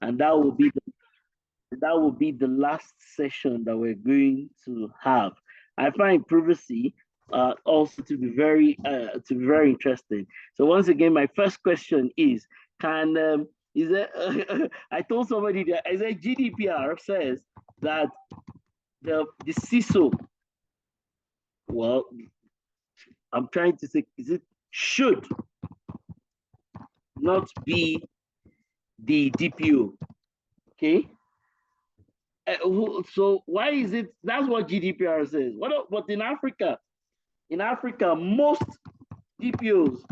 and that will be the last session that we're going to have. I find privacy also to be very interesting. So once again, my first question is: Can is there? I told somebody that I said GDPR says that the CISO. Well, I'm trying to say, is it should not be the DPO? Okay. So why is it? That's what GDPR says. But in Africa, most DPOs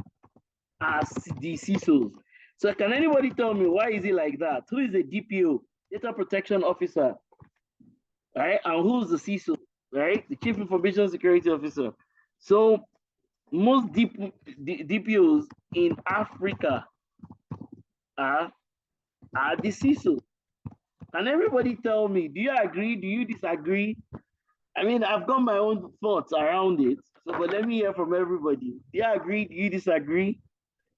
are the CISOs. So can anybody tell me why is it like that? Who is the DPO, data protection officer, right? And who's the CISO, right? The chief information security officer. So most DPOs in Africa are the CISO. Can everybody tell me? Do you agree? Do you disagree? I mean, I've got my own thoughts around it. So, but let me hear from everybody. Do you agree? Do you disagree?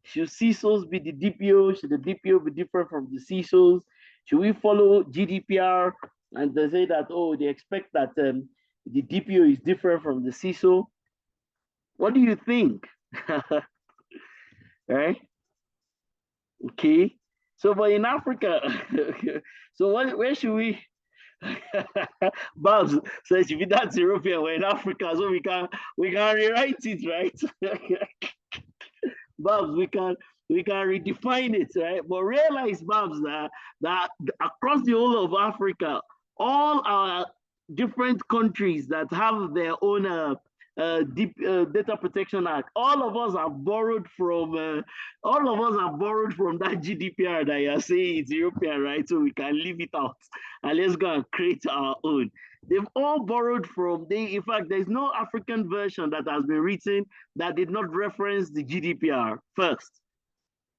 Should CISOs be the DPO? Should the DPO be different from the CISOs? Should we follow GDPR and they say that, oh, they expect that the DPO is different from the CISO? What do you think? Right? Okay. So, but in Africa, so where should we? Babs says, if that's European, we're in Africa, so we can rewrite it, right? Babs, we can redefine it, right? But realize, Babs, that across the whole of Africa, all our different countries that have their own deep data protection act, all of us have borrowed from that GDPR that you're saying it's European, right? So we can leave it out and let's go and create our own. They've all borrowed from, in fact, there's no African version that has been written that did not reference the GDPR first.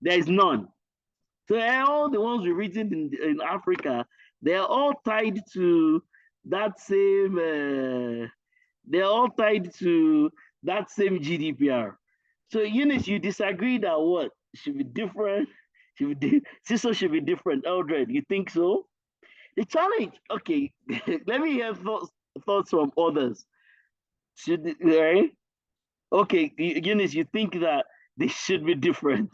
There is none. So all the ones we've written in Africa, they're all tied to that same, they're all tied to that same GDPR. So Eunice, you disagree that what? Should be different? CISO should be different. Eldred, you think so? The challenge, okay, let me hear thoughts from others. Right? Okay, Eunice, you think that they should be different.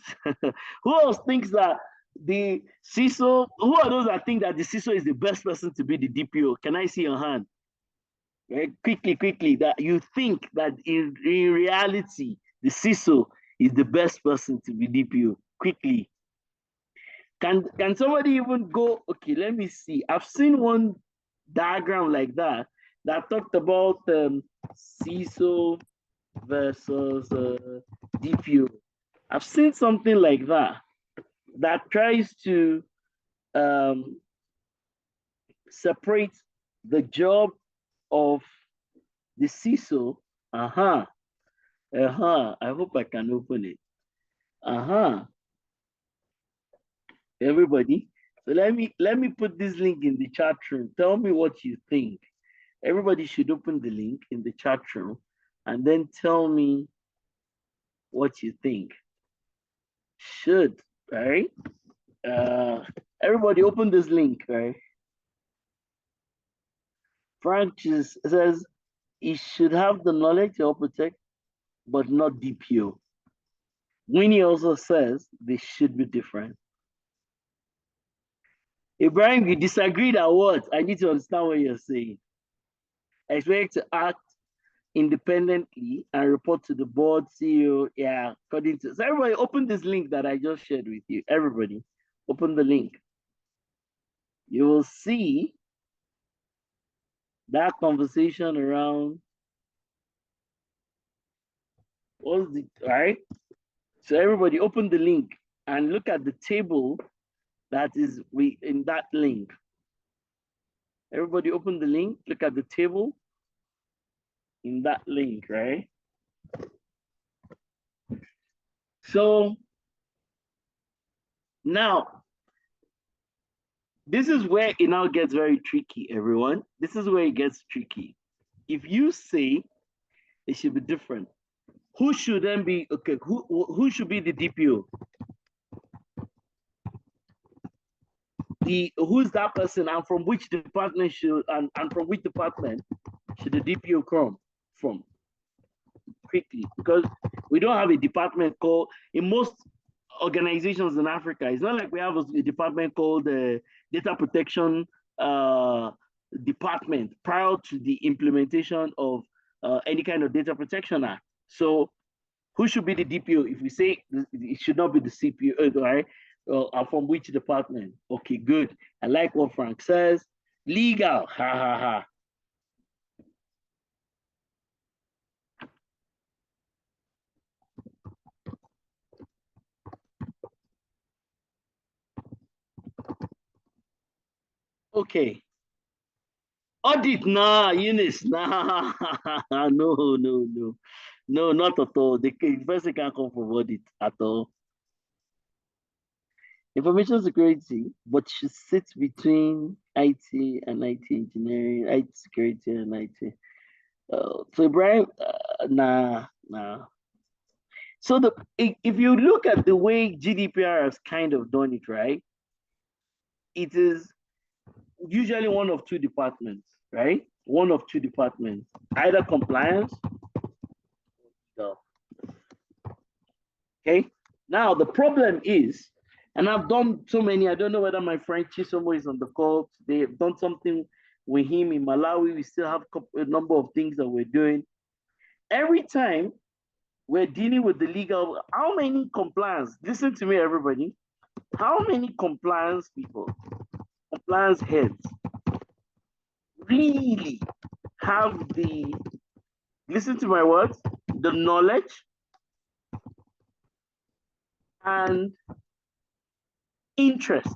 Who else thinks that the CISO, who are those that think that the CISO is the best person to be the DPO? Can I see your hand? Right? Quickly, that you think that in reality, the CISO is the best person to be DPO. Quickly. Can somebody even go, okay, let me see. I've seen one diagram like that talked about CISO versus DPO. I've seen something like that tries to separate the job of the CISO. I hope I can open it. Everybody. So let me put this link in the chat room. Tell me what you think. Everybody should open the link in the chat room and then tell me what you think. Should, right? Everybody open this link, right? Francis says he should have the knowledge to help protect, but not DPO. Winnie also says they should be different. Ibrahim, you disagree that what? I need to understand what you're saying. Expect to act independently and report to the board, CEO, yeah, according to. So everybody open this link that I just shared with you. Everybody, open the link. You will see that conversation around what's the right? So everybody open the link and look at the table that is in that link. Everybody open the link, look at the table in that link, right? So now, this is where it now gets very tricky, everyone. This is where it gets tricky. If you say it should be different, who should then be, okay, who should be the DPO? who's that person and from which department should and from which department should the DPO come from? Quickly, because we don't have a department called in most organizations in Africa. It's not like we have a department called the data protection department prior to the implementation of any kind of data protection act. So who should be the DPO? If we say it should not be the CPO, right? From which department? Okay, good. I like what Frank says. Legal, ha ha ha. Okay. Audit, nah, Eunice, nah, no, not at all. The person can't come from audit at all. Information security, but should sit between IT and IT engineering, IT security and IT. So Brian, nah. So if you look at the way GDPR has kind of done it, right? It is usually one of two departments, right? One of two departments, either compliance. So, okay. Now the problem is, and I've done so many. I don't know whether my friend Chisomo is on the call. They've done something with him in Malawi. We still have a number of things that we're doing. Every time we're dealing with the legal, how many compliance? Listen to me, everybody. How many compliance people, compliance heads, really have the, listen to my words, the knowledge and interest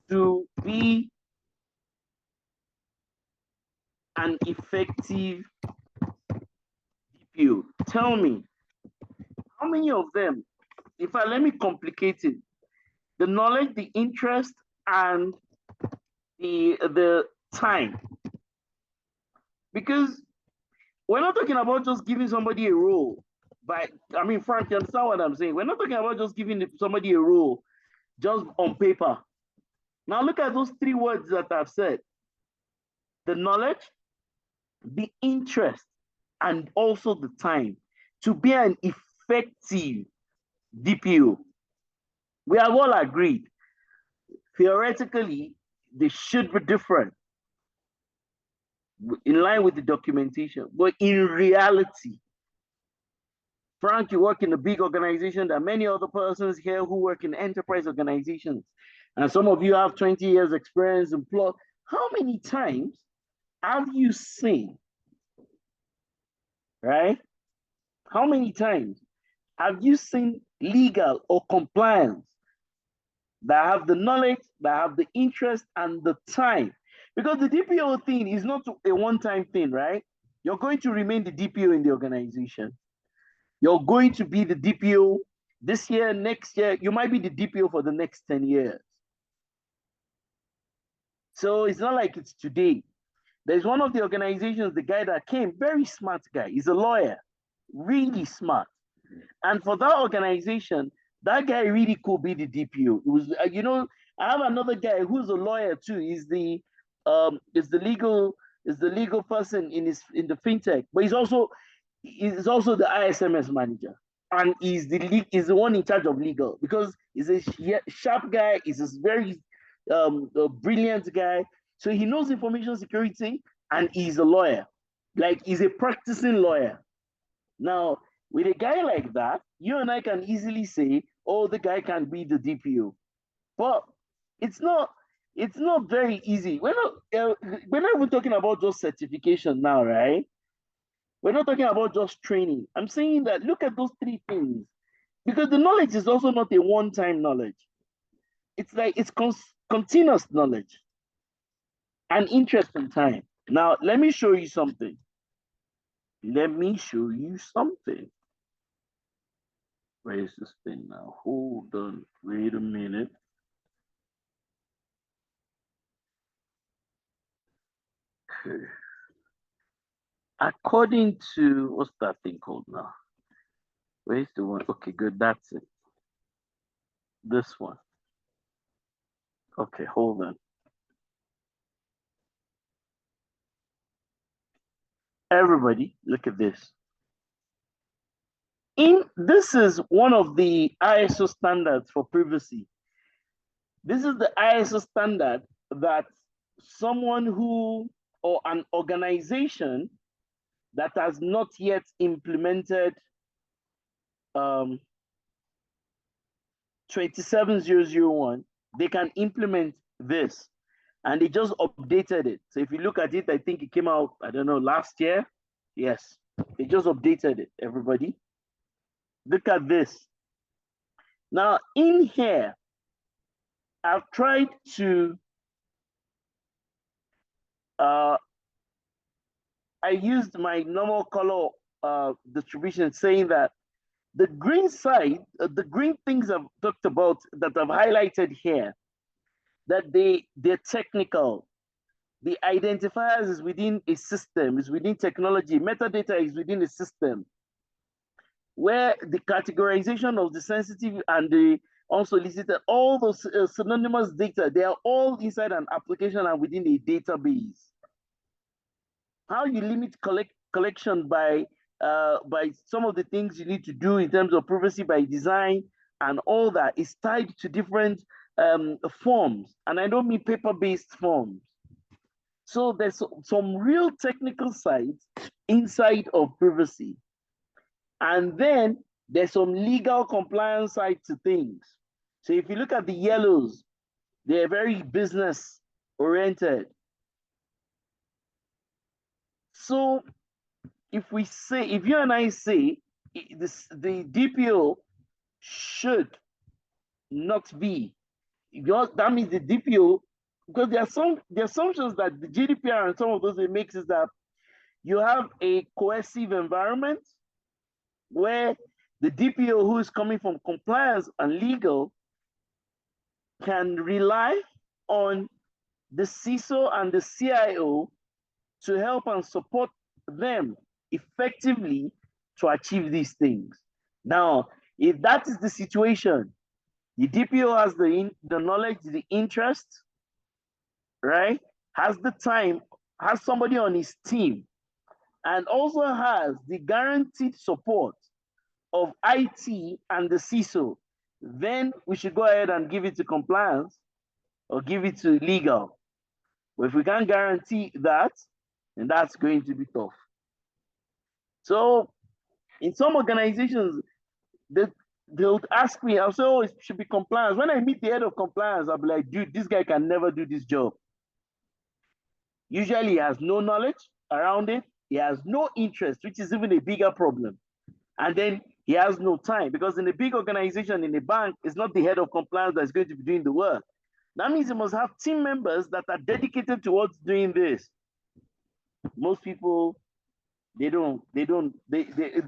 to be an effective DPO? Tell me, how many of them, in fact, let me complicate it, the knowledge, the interest, and the time. Because we're not talking about just giving somebody a role. But I mean, Frank, you understand what I'm saying? We're not talking about just giving somebody a role just on paper. Now look at those three words that I've said: the knowledge, the interest, and also the time to be an effective DPO. We have all agreed. Theoretically, they should be different in line with the documentation. But in reality, Frank, you work in a big organization. There are many other persons here who work in enterprise organizations. And some of you have 20 years experience in plot. How many times have you seen, right? How many times have you seen legal or compliance that have the knowledge, that have the interest and the time? Because the DPO thing is not a one-time thing, right? You're going to remain the DPO in the organization. You're going to be the DPO this year, next year. You might be the DPO for the next 10 years. So it's not like it's today. There's one of the organizations, the guy that came, very smart guy. He's a lawyer, really smart. And for that organization, that guy really could be the DPO. It was, I have another guy who's a lawyer too. He's the legal person in the fintech, but he's also the ISMS manager, and he's the one in charge of legal because he's a sharp guy. He's a very a brilliant guy, so he knows information security, and he's a lawyer, like he's a practicing lawyer. Now, with a guy like that, you and I can easily say, "Oh, the guy can be the DPO," but it's not. It's not very easy. We're not even talking about just certification now, right? We're not talking about just training. I'm saying that look at those three things because the knowledge is also not a one-time knowledge. It's like it's continuous knowledge and interest in time. Now, let me show you something. Let me show you something. Where is this thing now? Hold on. Wait a minute. Okay. According to, what's that thing called now? Where's the one? Okay, good. That's it. This one. Okay, hold on. Everybody, look at this. This is one of the ISO standards for privacy. This is the ISO standard that someone who, or an organization that has not yet implemented 27001, they can implement this. And they just updated it. So if you look at it, I think it came out, I don't know, last year. Yes, they just updated it, everybody. Look at this. Now, in here, I've tried to, I used my normal color distribution saying that the green side, the green things I've talked about that I've highlighted here, that they're technical. The identifiers is within a system, is within technology. Metadata is within a system, where the categorization of the sensitive and the unsolicited, all those synonymous data, they are all inside an application and within a database. How you limit collection by some of the things you need to do in terms of privacy by design and all that is tied to different forms. And I don't mean paper-based forms. So there's some real technical sides inside of privacy. And then there's some legal compliance side to things. So if you look at the yellows, they're very business oriented. So if you and I say the DPO should not be, that means the DPO, because there are the assumptions that the GDPR and some of those it makes is that you have a cohesive environment where the DPO who is coming from compliance and legal can rely on the CISO and the CIO to help and support them effectively to achieve these things. Now, if that is the situation, the DPO has the knowledge, the interest, right? Has the time, has somebody on his team, and also has the guaranteed support of IT and the CISO, then we should go ahead and give it to compliance or give it to legal. But if we can't guarantee that, then that's going to be tough. So in some organizations, they'll ask me, I'll say, oh, it should be compliance. When I meet the head of compliance, I'll be like, dude, this guy can never do this job. Usually he has no knowledge around it. He has no interest, which is even a bigger problem. And then he has no time, because in a big organization, in a bank, it's not the head of compliance that's going to be doing the work. That means you must have team members that are dedicated towards doing this. Most people,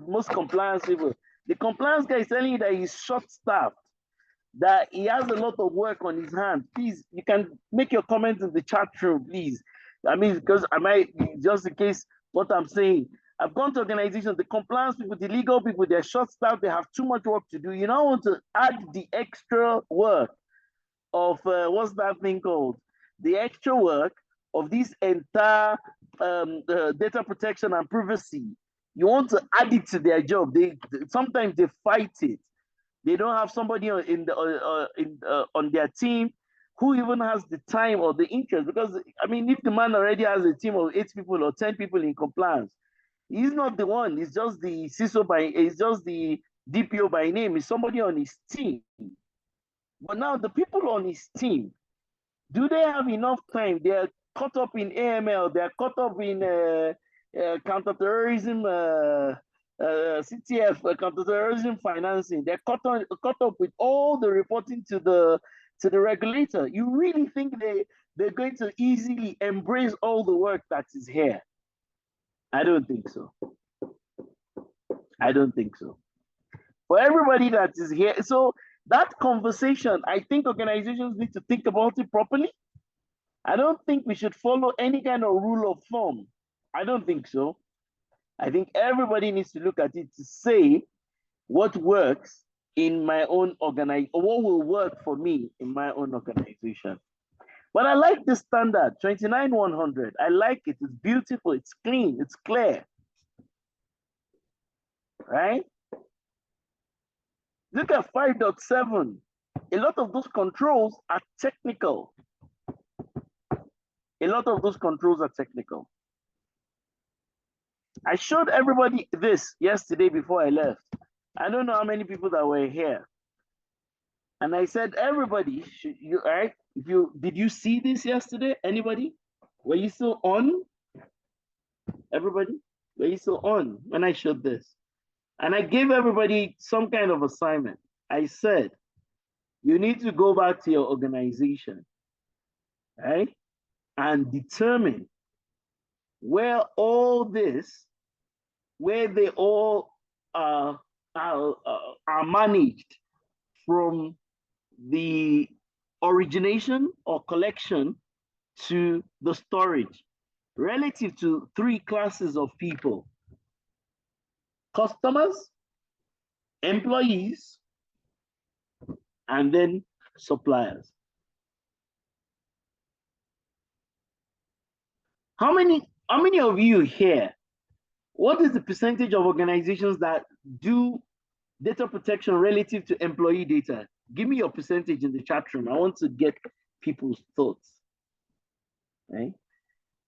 most compliance people, the compliance guy is telling you that he's short-staffed, that he has a lot of work on his hands. Please, you can make your comments in the chat room, please. I mean, because I might, just in case what I'm saying, I've gone to organizations, the compliance people, the legal people, they're short-staffed, they have too much work to do. You now want to add the extra work of, what's that thing called? The extra work of this entire data protection and privacy. You want to add it to their job. Sometimes they fight it. They don't have somebody on their team who even has the time or the interest. Because I mean, if the man already has a team of 8 people or 10 people in compliance, he's not the one. He's just the CISO he's just the DPO by name. He's somebody on his team. But now the people on his team, do they have enough time? They're caught up in AML. They're caught up in counterterrorism, CTF, counterterrorism financing. They're caught up with all the reporting to the regulator. You really think they're going to easily embrace all the work that is here? I don't think so. I don't think so. For everybody that is here, so that conversation, I think organizations need to think about it properly. I don't think we should follow any kind of rule of thumb. I don't think so. I think everybody needs to look at it to say what works in my own organization, or what will work for me in my own organization. But I like this standard, 29100. I like it. It's beautiful. It's clean. It's clear. Right? Look at 5.7. A lot of those controls are technical. A lot of those controls are technical. I showed everybody this yesterday before I left. I don't know how many people that were here. And I said, everybody, should you, all right? Did you see this yesterday? Anybody? Were you still on? Everybody? Were you still on when I showed this? And I gave everybody some kind of assignment. I said, you need to go back to your organization, right? And determine where all this, where they all are managed from the origination or collection to the storage relative to 3 classes of people: customers, employees, and then suppliers. How many of you here, what is the percentage of organizations that do data protection relative to employee data? Give me your percentage in the chat room. I want to get people's thoughts. Right?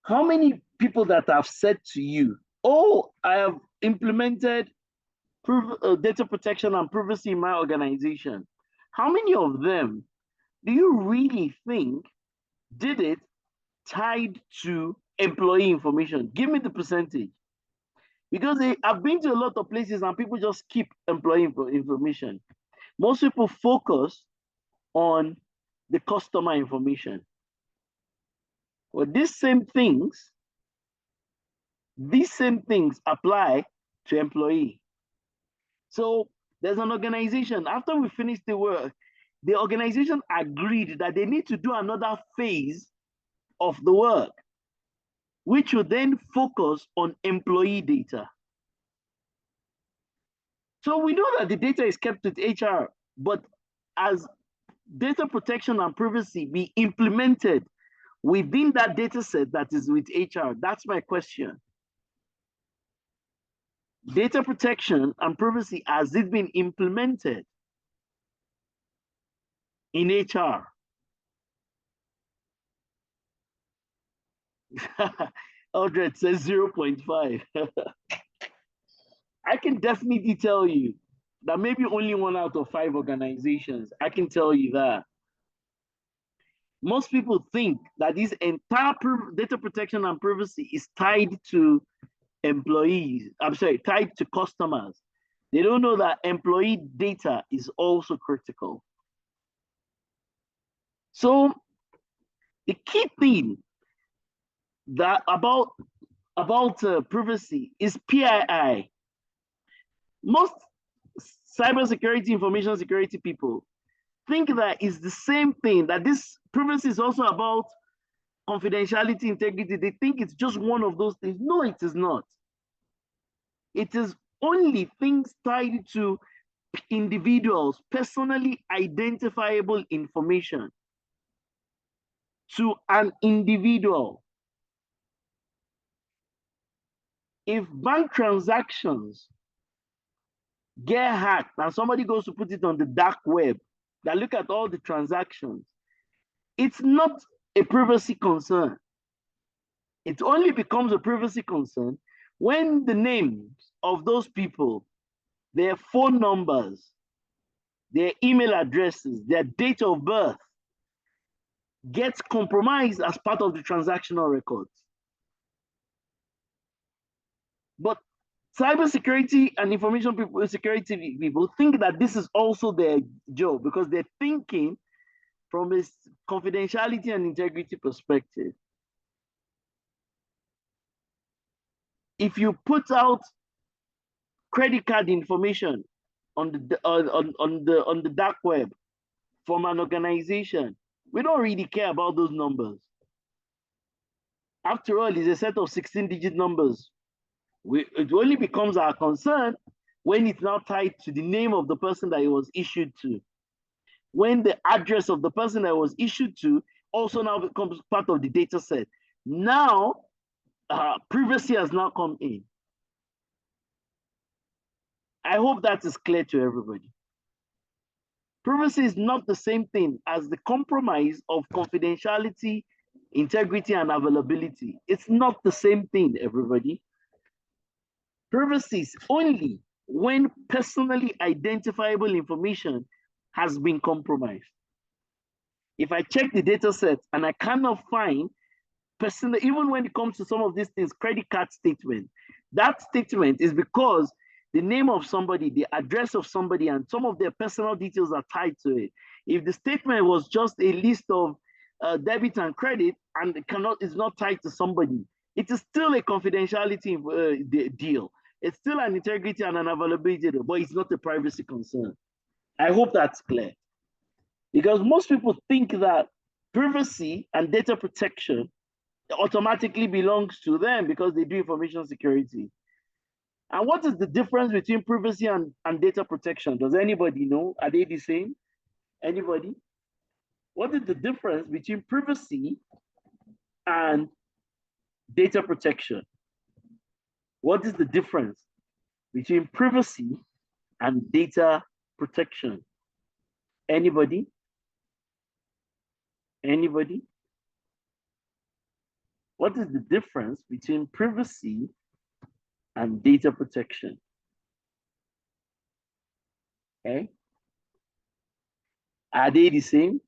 How many people that have said to you, oh, I have implemented data protection and privacy in my organization? How many of them do you really think did it tied to employee information? Give me the percentage. Because I've been to a lot of places and people just keep employee information. Most people focus on the customer information. Well, these same things apply to employee. So there's an organization, after we finish the work, the organization agreed that they need to do another phase of the work, which will then focus on employee data. So we know that the data is kept with HR, but as data protection and privacy be implemented within that data set that is with HR? That's my question. Data protection and privacy, has it been implemented in HR? Aldred says 0.5. I can definitely tell you that maybe only 1 out of 5 organizations. I can tell you that. Most people think that this entire data protection and privacy is tied to employees. I'm sorry, tied to customers. They don't know that employee data is also critical. So the key thing that about privacy is PII. Most cybersecurity, information security people think that it's the same thing, that this privacy is also about confidentiality, integrity. They think it's just one of those things. No, it is not. It is only things tied to individuals, personally identifiable information to an individual. If bank transactions get hacked and somebody goes to put it on the dark web, that look at all the transactions, it's not a privacy concern. It only becomes a privacy concern when the names of those people, their phone numbers, their email addresses, their date of birth gets compromised as part of the transactional records. But cybersecurity and information security people think that this is also their job, because they're thinking from a confidentiality and integrity perspective. If you put out credit card information on the dark web from an organization, we don't really care about those numbers. After all, it's a set of 16-digit numbers. It only becomes our concern when it's now tied to the name of the person that it was issued to. When the address of the person that was issued to also now becomes part of the data set. Now, privacy has now come in. I hope that is clear to everybody. Privacy is not the same thing as the compromise of confidentiality, integrity, and availability. It's not the same thing, everybody. Privacy is only when personally identifiable information has been compromised. If I check the data set and I cannot find personal, even when it comes to some of these things, credit card statement, that statement is because the name of somebody, the address of somebody, and some of their personal details are tied to it. If the statement was just a list of debit and credit and is not tied to somebody, it is still a confidentiality deal. It's still an integrity and an availability deal, but it's not a privacy concern. I hope that's clear. Because most people think that privacy and data protection automatically belongs to them because they do information security. And what is the difference between privacy and data protection? Does anybody know? Are they the same? Anybody? What is the difference between privacy and data protection? What is the difference between privacy and data protection? Anybody? Anybody? What is the difference between privacy and data protection? Okay. Are they the same?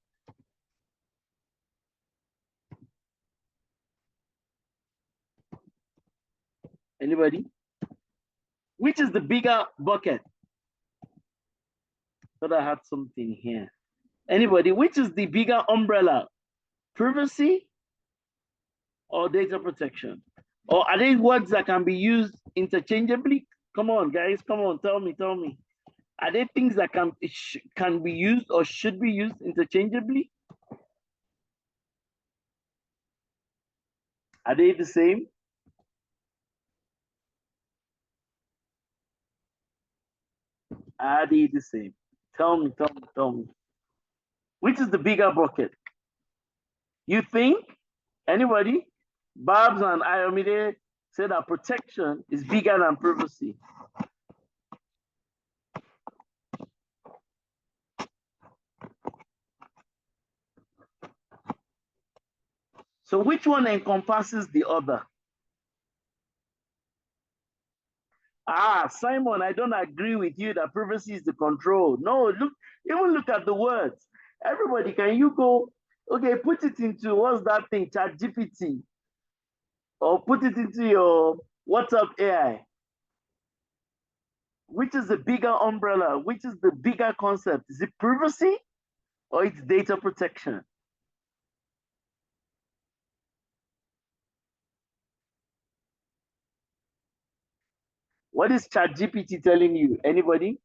Anybody? Which is the bigger bucket? Thought I had something here. Anybody? Which is the bigger umbrella? Privacy or data protection? Or are they words that can be used interchangeably? Come on, guys. Come on. Tell me. Tell me. Are they things that can be used or should be used interchangeably? Are they the same? Are they the same? Tell me, tell me, tell me. Which is the bigger bucket? You think? Anybody? Babs and Ayomide said that protection is bigger than privacy. So which one encompasses the other? Simon, I don't agree with you that privacy is the control. No, even look at the words. Everybody, can you go, okay, put it into, what's that thing, ChatGPT, or put it into your WhatsApp AI. Which is the bigger umbrella? Which is the bigger concept? Is it privacy or it's data protection? What is ChatGPT telling you? Anybody?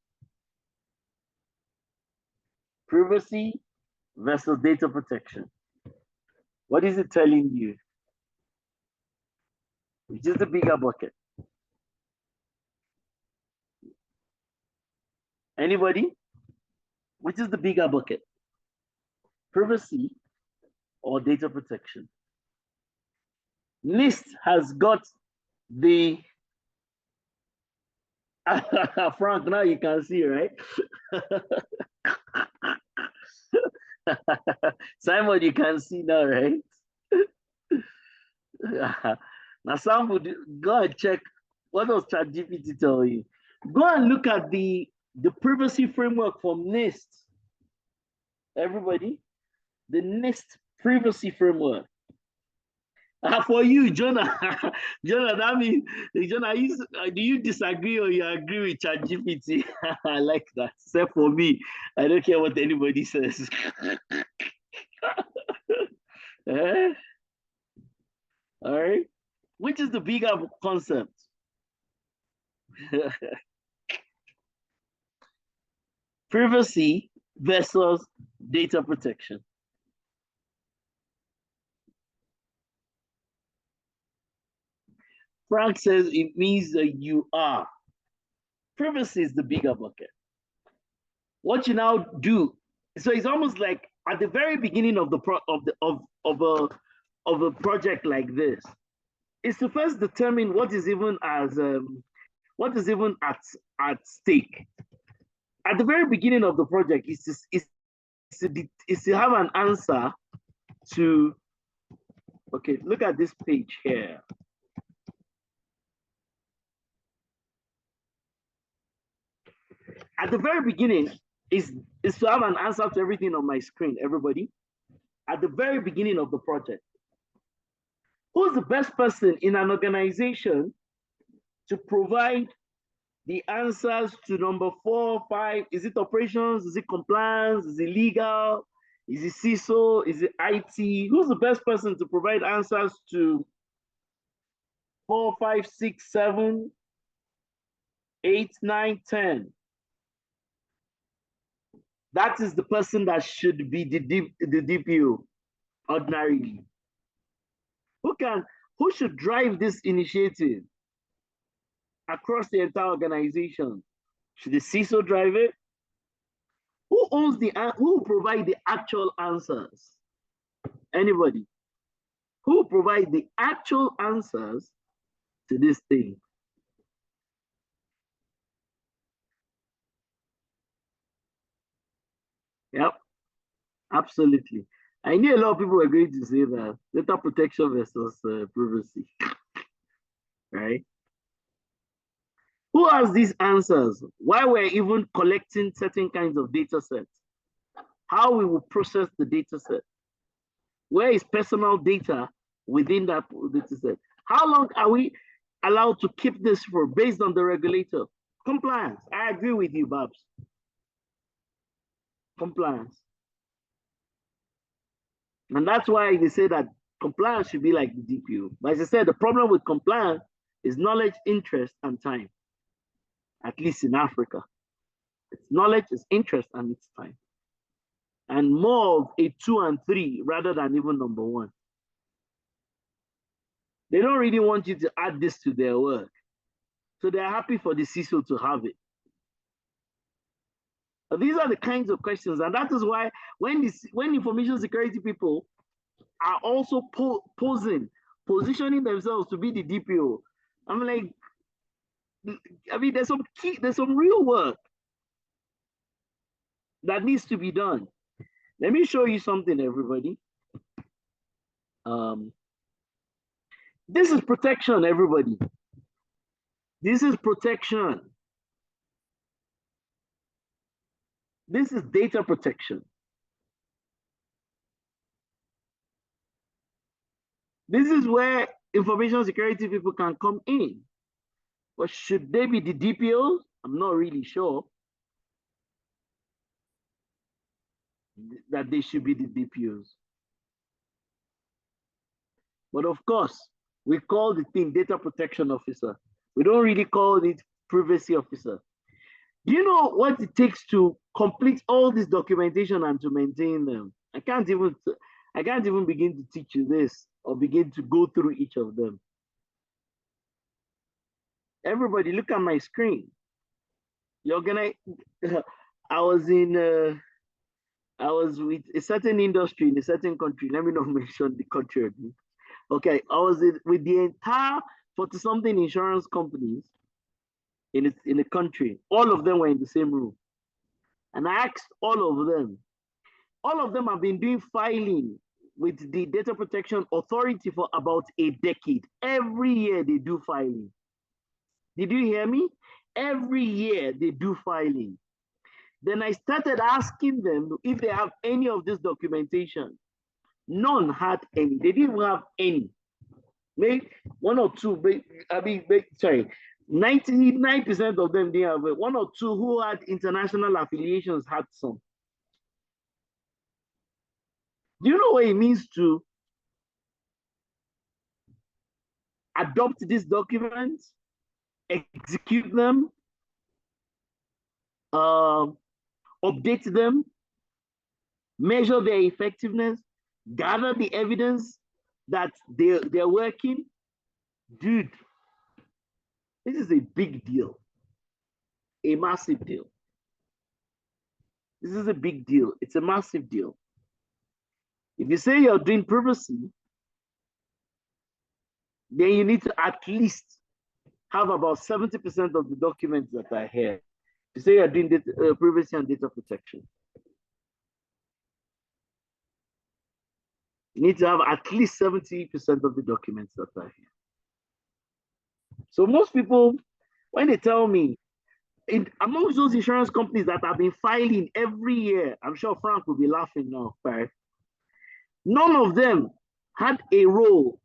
Privacy versus data protection. What is it telling you? Which is the bigger bucket? Anybody? Which is the bigger bucket? Privacy or data protection? NIST has got the Frank, now you can see, right? Simon, you can see now, right? Now, Sam would go and check what does ChatGPT tell you. Go and look at the privacy framework from NIST. Everybody, the NIST privacy framework. For you, Jonah, Jonah, that means, Jonah, do you disagree or you agree with ChatGPT? I like that. Except for me, I don't care what anybody says. Eh? All right. Which is the bigger concept? Privacy versus data protection. Frank says it means that you are. Privacy is the bigger bucket. What you now do, so it's almost like At the very beginning of the of a project like this, is to first determine what is even at stake. At the very beginning of the project is to have an answer to, okay, look at this page here. At the very beginning is to have an answer to everything on my screen, everybody. At the very beginning of the project, who's the best person in an organization to provide the answers to number 4, 5? Is it operations? Is it compliance? Is it legal? Is it CISO? Is it IT? Who's the best person to provide answers to 4, 5, 6, 7, 8, 9, 10? That is the person that should be the DPO ordinarily. Who should drive this initiative across the entire organization? Should the CISO drive it? Who who will provide the actual answers? Anybody? Who will provide the actual answers to this thing? Yep, absolutely. I knew a lot of people were going to say that data protection versus privacy, right? Who has these answers? Why we're even collecting certain kinds of data sets? How we will process the data set? Where is personal data within that data set? How long are we allowed to keep this for based on the regulator? Compliance. I agree with you, Babs. Compliance. And that's why they say that compliance should be like the DPO. But as I said, the problem with compliance is knowledge, interest, and time. At least in Africa. It's knowledge, it's interest, and it's time. And more of a 2 and 3 rather than even number 1. They don't really want you to add this to their work. So they're happy for the CISO to have it. But these are the kinds of questions, and that is why when information security people are also positioning themselves to be the DPO, I'm like, I mean, there's some real work that needs to be done. Let me show you something, everybody. This is protection, everybody. This is protection. This is data protection. This is where information security people can come in. But should they be the DPOs? I'm not really sure that they should be the DPOs. But of course, we call the thing data protection officer. We don't really call it privacy officer. Do you know what it takes to complete all this documentation and to maintain them? I can't even begin to teach you this or begin to go through each of them. Everybody, look at my screen. You're gonna. I was with a certain industry in a certain country. Let me not mention the country. Okay, I was with the entire 40-something insurance companies in the country. All of them were in the same room. And I asked all of them. All of them have been doing filing with the Data Protection Authority for about a decade. Every year they do filing. Did you hear me? Every year they do filing. Then I started asking them if they have any of this documentation. None had any. They didn't have any. Maybe 1 or 2, sorry, 99% of them didn't have it. 1 or 2 who had international affiliations had some. Do you know what it means to adopt these documents, execute them, update them, measure their effectiveness, gather the evidence that they're working? Dude, this is a big deal, a massive deal. This is a big deal. It's a massive deal. If you say you're doing privacy, then you need to at least have about 70% of the documents that are here. You say you're doing data, privacy and data protection. You need to have at least 70% of the documents that are here. So most people, when they tell me, amongst those insurance companies that have been filing every year, I'm sure Frank will be laughing now, right? None of them had a role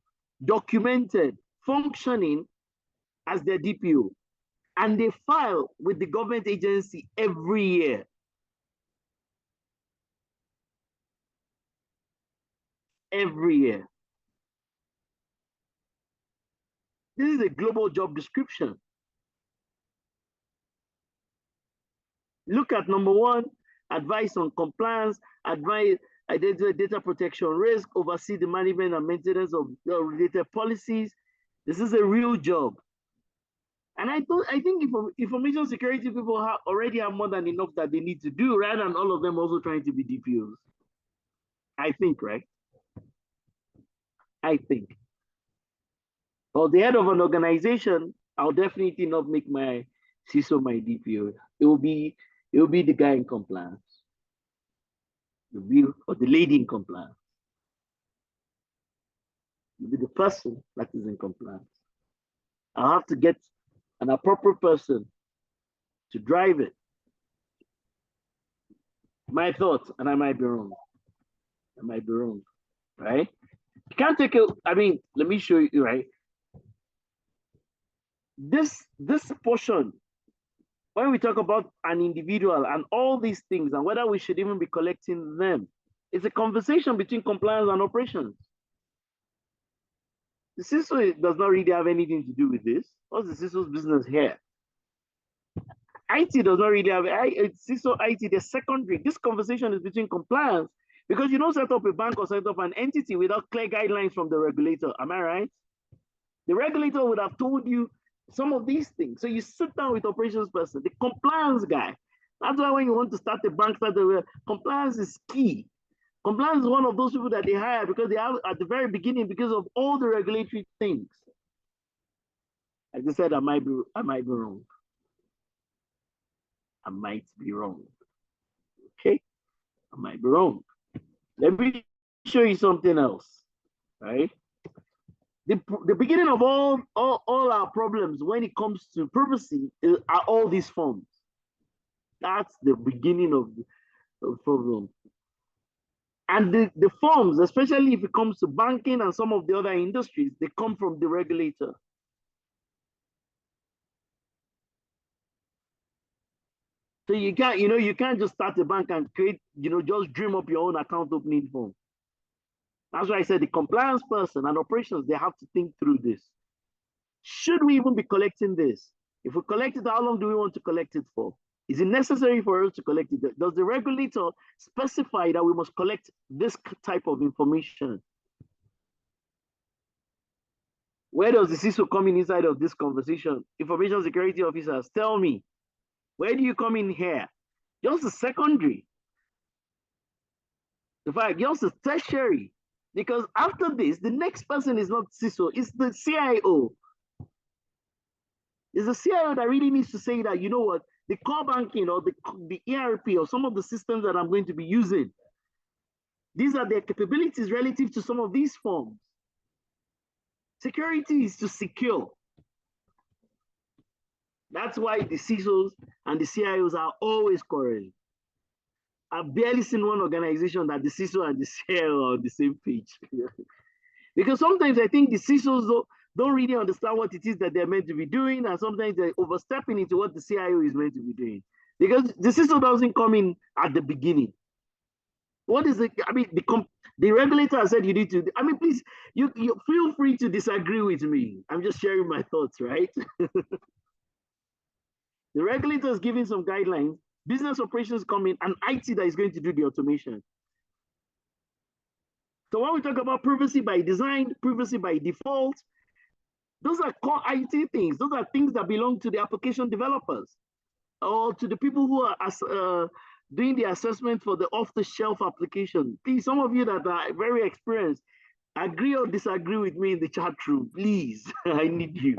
documented, functioning as their DPO. And they file with the government agency every year. Every year. This is a global job description. Look at number one, advice on compliance, advice, identify data protection risk, oversee the management and maintenance of related policies. This is a real job. And I think information security people already have more than enough that they need to do, rather than all of them also trying to be DPOs. I think, right? I think. Or the head of an organization, I'll definitely not make my CISO my DPO. It will be the guy in compliance. Or the lady in compliance. It will be the person that is in compliance. I'll have to get an appropriate person to drive it. My thoughts, and I might be wrong. I might be wrong, right? You can't take it. I mean, let me show you, right? This portion, when we talk about an individual and all these things and whether we should even be collecting them, it's a conversation between compliance and operations. The CISO does not really have anything to do with this. What's the CISO's business here? IT does not really have CISO IT, they're secondary. This conversation is between compliance, because you don't set up a bank or set up an entity without clear guidelines from the regulator. Am I right? The regulator would have told you some of these things. So you sit down with operations person, the compliance guy. That's why when you want to start a bank, compliance is key. Compliance is one of those people that they hire because they have at the very beginning because of all the regulatory things. Like I said, I might be wrong. I might be wrong. Okay, I might be wrong. Let me show you something else, right? The beginning of all our problems when it comes to privacy are all these forms. That's the beginning of the problem. And the forms, especially if it comes to banking and some of the other industries, they come from the regulator. So you can't just start a bank and create, just dream up your own account opening form. That's why I said the compliance person and operations, they have to think through this. Should we even be collecting this? If we collect it, how long do we want to collect it for? Is it necessary for us to collect it? Does the regulator specify that we must collect this type of information? Where does the CISO come in inside of this conversation? Information security officers, tell me, where do you come in here? Just a secondary. In fact, just a tertiary. Because after this, the next person is not CISO, it's the CIO. It's the CIO that really needs to say that, you know what, the core banking or the ERP or some of the systems that I'm going to be using, these are their capabilities relative to some of these forms. Security is to secure. That's why the CISOs and the CIOs are always quarreling. I've barely seen one organization that the CISO and the CIO are on the same page. Because sometimes I think the CISOs don't really understand what it is that they're meant to be doing, and sometimes they're overstepping into what the CIO is meant to be doing. Because the CISO doesn't come in at the beginning. What is it? I mean, the regulator said you need to, I mean, please, you feel free to disagree with me. I'm just sharing my thoughts, right? The regulator is giving some guidelines, business operations come in, and IT that is going to do the automation. So when we talk about privacy by design, privacy by default, those are core IT things. Those are things that belong to the application developers or to the people who are doing the assessment for the off-the-shelf application. Please, some of you that are very experienced, agree or disagree with me in the chat room. Please, I need you.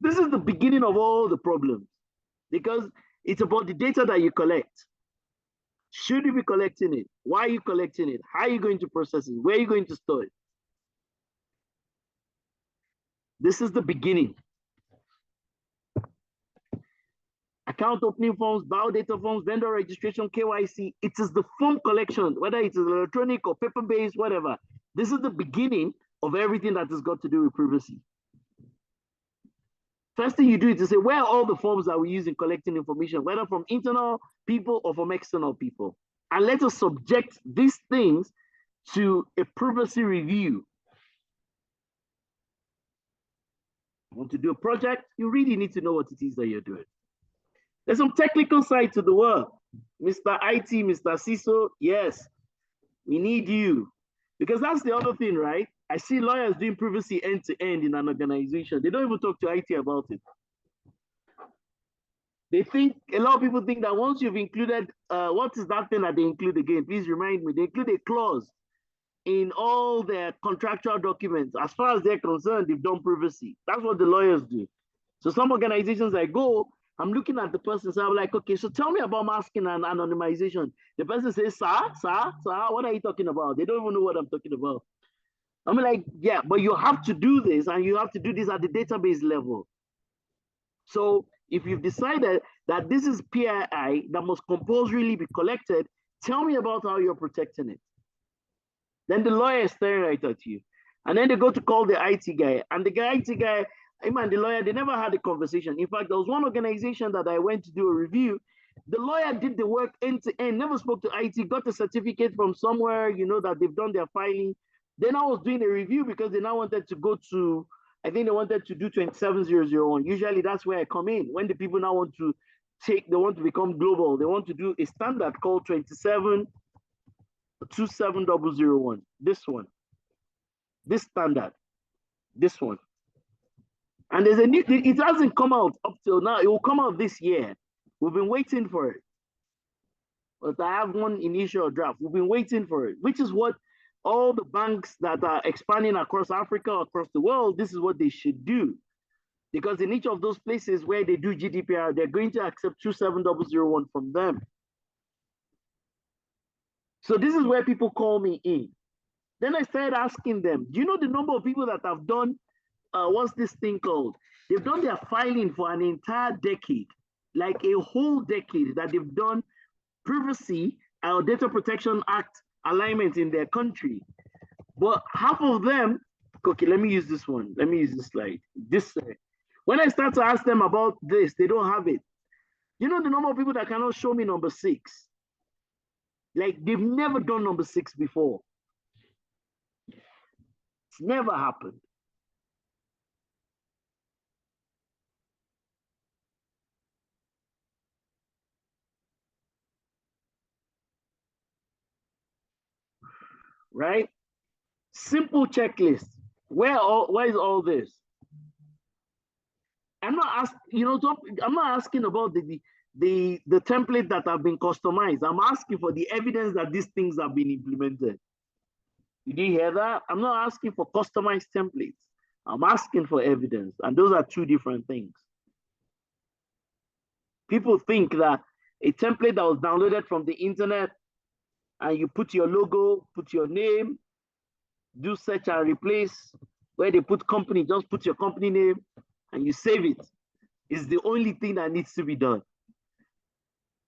This is the beginning of all the problems because it's about the data that you collect. Should you be collecting it? Why are you collecting it? How are you going to process it? Where are you going to store it? This is the beginning. Account opening forms, biodata forms, vendor registration, KYC. It is the form collection, whether it is electronic or paper-based, whatever. This is the beginning of everything that has got to do with privacy. First thing you do is to say, where are all the forms that we use in collecting information, whether from internal people or from external people? And let us subject these things to a privacy review. Want to do a project, you really need to know what it is that you're doing. There's some technical side to the work. Mr. IT, Mr. CISO, yes, we need you. Because that's the other thing, right? I see lawyers doing privacy end-to-end in an organization. They don't even talk to IT about it. They think, a lot of people think that once you've included, what is that thing that they include again? Please remind me. They include a clause in all their contractual documents. As far as they're concerned, they've done privacy. That's what the lawyers do. So some organizations I go, I'm looking at the person, so I'm like, okay, so tell me about masking and anonymization. The person says, sir, what are you talking about? They don't even know what I'm talking about. I'm like, yeah, but you have to do this, and you have to do this at the database level. So if you've decided that this is PII that must compulsorily be collected, tell me about how you're protecting it. Then the lawyer is staring right at you. And then they go to call the IT guy, and the IT guy, him and the lawyer, they never had a conversation. In fact, there was one organization that I went to do a review. The lawyer did the work end to end, never spoke to IT, got a certificate from somewhere, that they've done their filing. Then I was doing a review because they now wanted to go to, I think they wanted to do 27001. Usually that's where I come in. When the people now want to they want to become global, they want to do a standard called 27001. This one. This standard. This one. And there's a new, it hasn't come out up till now. It will come out this year. We've been waiting for it. But I have one initial draft. We've been waiting for it, which is what all the banks that are expanding across Africa, across the world, this is what they should do. Because in each of those places where they do GDPR, they're going to accept 27001 from them. So this is where people call me in. Then I started asking them, do you know the number of people that have done what's this thing called? They've done their filing for an entire decade, like a whole decade that they've done Privacy or Data Protection Act alignment in their country. But half of them, okay, let me use this one. Let me use this slide. When I start to ask them about this, they don't have it. You know the number of people that cannot show me number 6? Like they've never done number 6 before. It's never happened. Right? Simple checklist. Where is all this? I'm not asking, I'm not asking about the template that have been customized. I'm asking for the evidence that these things have been implemented. Did you hear that? I'm not asking for customized templates. I'm asking for evidence, and those are two different things. People think that a template that was downloaded from the internet and you put your logo, put your name, do search and replace, where they put company, just put your company name and you save it, is the only thing that needs to be done.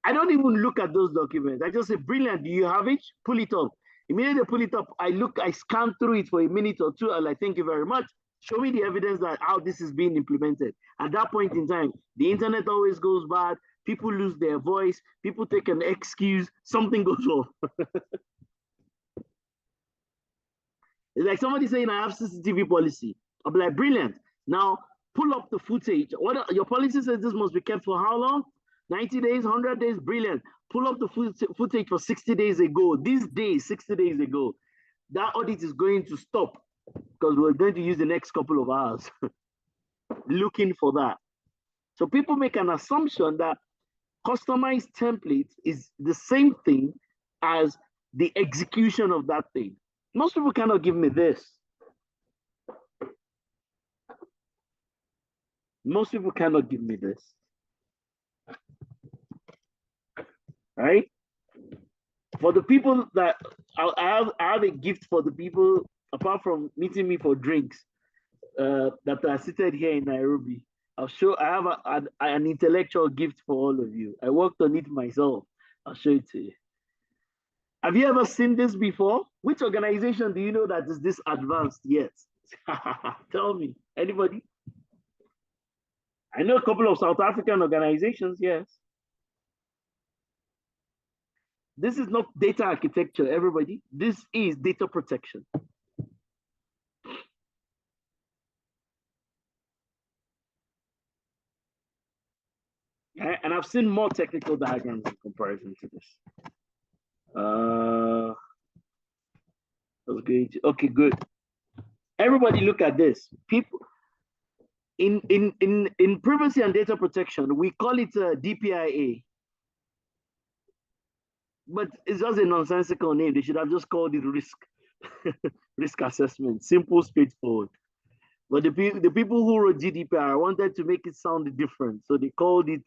I don't even look at those documents. I just say, brilliant, do you have it? Pull it up. Immediately pull it up, I scan through it for a minute or two, and like, thank you very much. Show me the evidence that how this is being implemented. At that point in time, the internet always goes bad, people lose their voice, people take an excuse, something goes wrong. It's like somebody saying, I have CCTV policy. I'll be like, brilliant. Now, pull up the footage. Your policy says this must be kept for how long? 90 days, 100 days, brilliant. Pull up the footage for 60 days ago. These days, 60 days ago. That audit is going to stop because we're going to use the next couple of hours looking for that. So people make an assumption that customized template is the same thing as the execution of that thing. Most people cannot give me this. Most people cannot give me this. Right? For the people that I have a gift for the people, apart from meeting me for drinks, that are seated here in Nairobi. I have an intellectual gift for all of you. I worked on it myself. I'll show it to you. Have you ever seen this before? Which organization do you know that is this advanced yet? Tell me, anybody? I know a couple of South African organizations, yes. This is not data architecture, everybody. This is data protection. And I've seen more technical diagrams in comparison to this. That's great. Okay, good. Everybody look at this. People in privacy and data protection, we call it DPIA. But it's just a nonsensical name. They should have just called it risk assessment. Simple, straightforward. But the people who wrote GDPR wanted to make it sound different. So they called it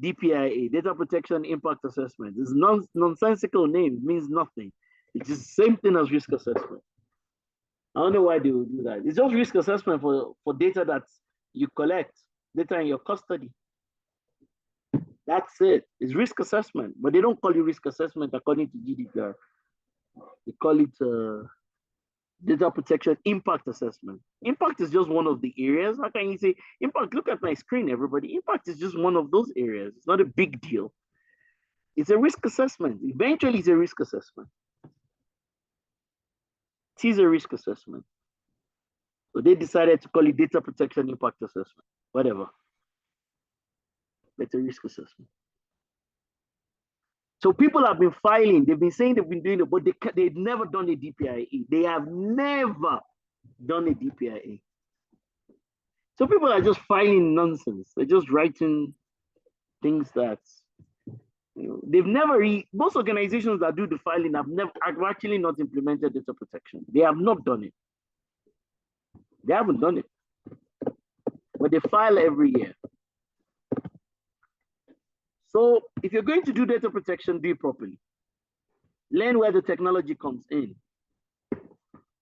DPIA, Data Protection Impact Assessment. It's nonsensical name. It means nothing. It's the same thing as risk assessment. I don't know why they would do that. It's just risk assessment for data that you collect, data in your custody. That's it. It's risk assessment, but they don't call it risk assessment according to GDPR. They call it data protection impact assessment. Impact is just one of the areas. How can you say impact? Look at my screen, everybody. Impact is just one of those areas. It's not a big deal. It's a risk assessment. Eventually, it's a risk assessment. It is a risk assessment. So they decided to call it data protection impact assessment. Whatever. It's a risk assessment. So people have been filing, they've been saying they've been doing it, but they've never done a DPIA. They have never done a DPIA. So people are just filing nonsense. They're just writing things that, they've never, most organizations that do the filing have actually not implemented data protection. They have not done it. They haven't done it. But they file every year. So if you're going to do data protection, do it properly. Learn where the technology comes in.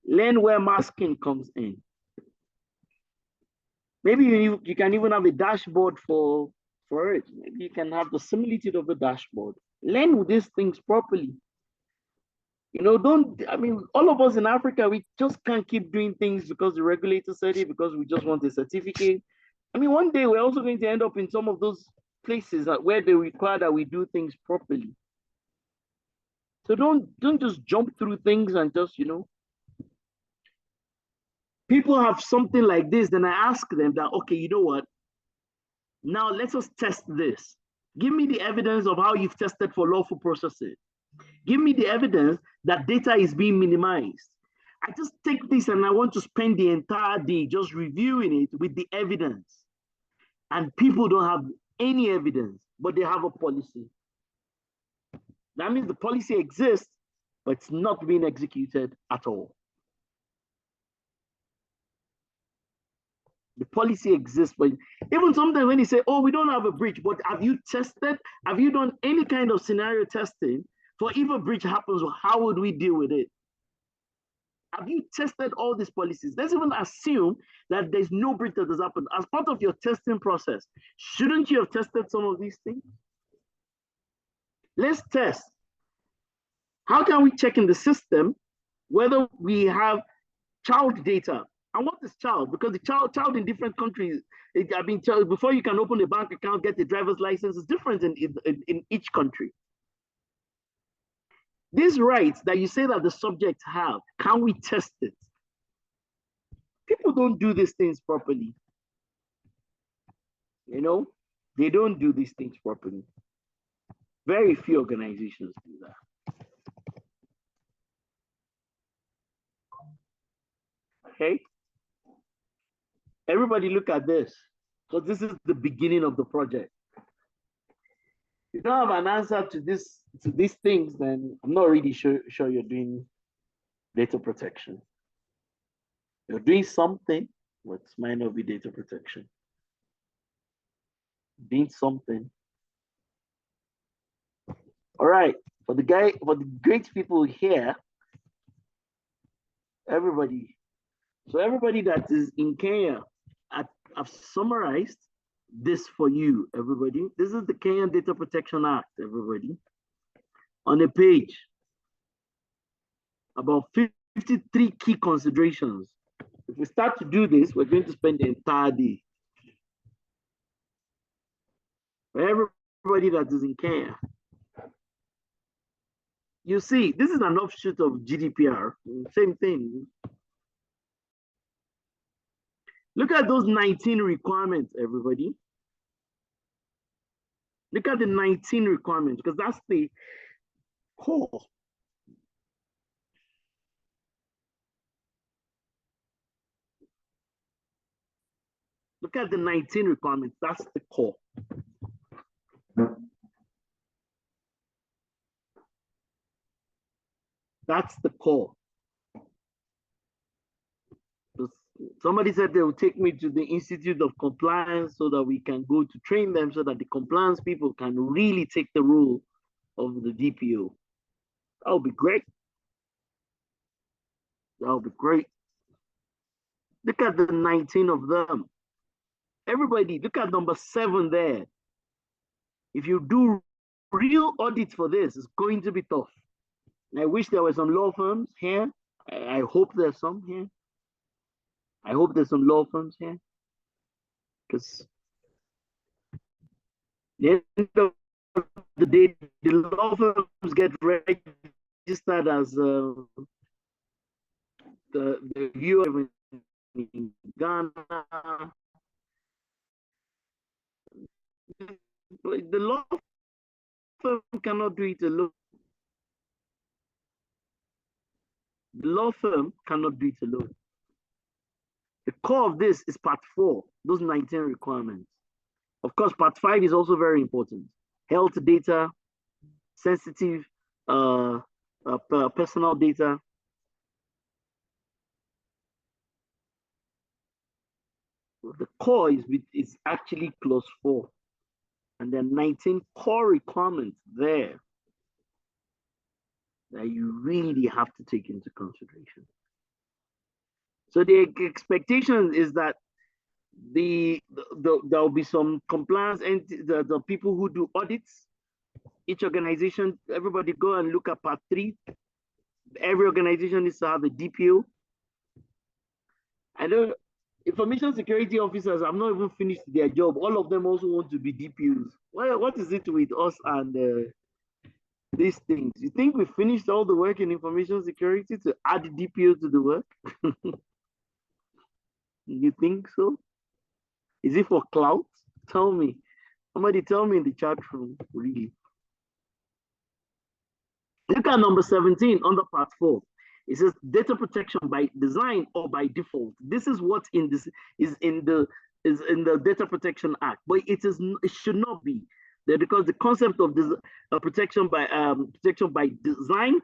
Learn where masking comes in. Maybe you can even have a dashboard for it. Maybe you can have the similitude of a dashboard. Learn these things properly. All of us in Africa, we just can't keep doing things because the regulator said it, because we just want a certificate. One day we're also going to end up in some of those places where they require that we do things properly. So don't just jump through things and just, people have something like this, then I ask them that, okay, you know what? Now let us test this. Give me the evidence of how you've tested for lawful processing. Give me the evidence that data is being minimized. I just take this and I want to spend the entire day just reviewing it with the evidence. And people don't have any evidence, but they have a policy. That means the policy exists, but it's not being executed at all. The policy exists, but even sometimes when you say, oh, we don't have a breach, but have you tested? Have you done any kind of scenario testing for if a breach happens, how would we deal with it? Have you tested all these policies? Let's even assume that there's no breach that has happened. As part of your testing process, shouldn't you have tested some of these things? Let's test. How can we check in the system whether we have child data? And what is child? Because the child in different countries, before you can open a bank account, get a driver's license, is different in each country. These rights that you say that the subjects have, can we test it? People don't do these things properly. They don't do these things properly. Very few organizations do that. Okay? Everybody look at this, because this is the beginning of the project. you don't have an answer to these things, then I'm not really sure you're doing data protection. You're doing something, but might not be data protection. Doing something. All right, for the great people here, everybody. So everybody that is in Kenya, I've summarized this for you, everybody. This is the Kenyan Data Protection Act, everybody. On a page, about 53 key considerations. If we start to do this, we're going to spend the entire day. For everybody that is in Kenya, you see, this is an offshoot of GDPR, same thing. Look at those 19 requirements, everybody. Look at the 19 requirements, because that's the core. Look at the 19 requirements, that's the core. That's the core. Somebody said they will take me to the Institute of Compliance so that we can go to train them so that the compliance people can really take the role of the DPO. That would be great. That would be great. Look at the 19 of them. Everybody, look at number 7 there. If you do real audits for this, it's going to be tough. I wish there were some law firms here. I hope there's some here. I hope there's some law firms here. Because the end of the day, the law firms get registered as the viewer in Ghana. The law firm cannot do it alone. The law firm cannot do it alone. The core of this is part 4, those 19 requirements. Of course, part 5 is also very important. Health data, sensitive personal data. The core is actually clause 4. And there are 19 core requirements there that you really have to take into consideration. So the expectation is that there will be some compliance and the people who do audits. Each organization, everybody go and look at part 3. Every organization needs to have a DPO. I know information security officers have not even finished their job. All of them also want to be DPOs. What is it with us and these things? You think we finished all the work in information security to add DPO to the work? You think so? Is it for clout? Tell me. Somebody tell me in the chat room, really. Look at number 17 under part 4. It says data protection by design or by default. This is what is in the Data Protection Act, but it should not be there, because the concept of this protection by design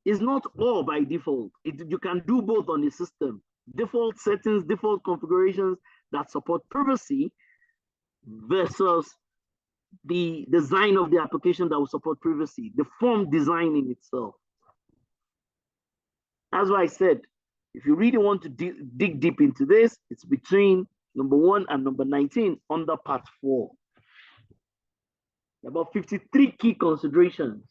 is not all by default. You can do both on the system. Default settings, default configurations that support privacy versus the design of the application that will support privacy, the form design in itself. That's why I said, if you really want to dig deep into this, it's between number 1 and number 19 under part 4. About 53 key considerations.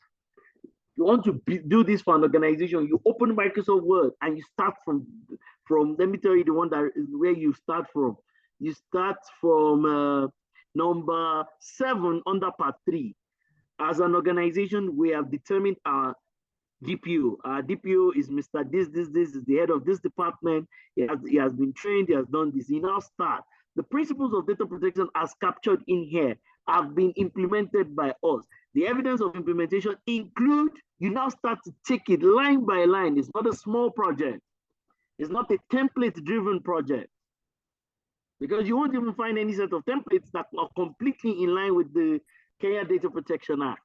You want to do this for an organization, you open Microsoft Word and you start from let me tell you the one that is where you start from. You start from number 7 under part 3. As an organization, we have determined our DPO. Our DPO is Mr. This is the head of this department. He has been trained, he has done this. He now start. The principles of data protection as captured in here have been implemented by us. The evidence of implementation include, you now start to take it line by line. It's not a small project. It's not a template-driven project, because you won't even find any set of templates that are completely in line with the Kenya Data Protection Act.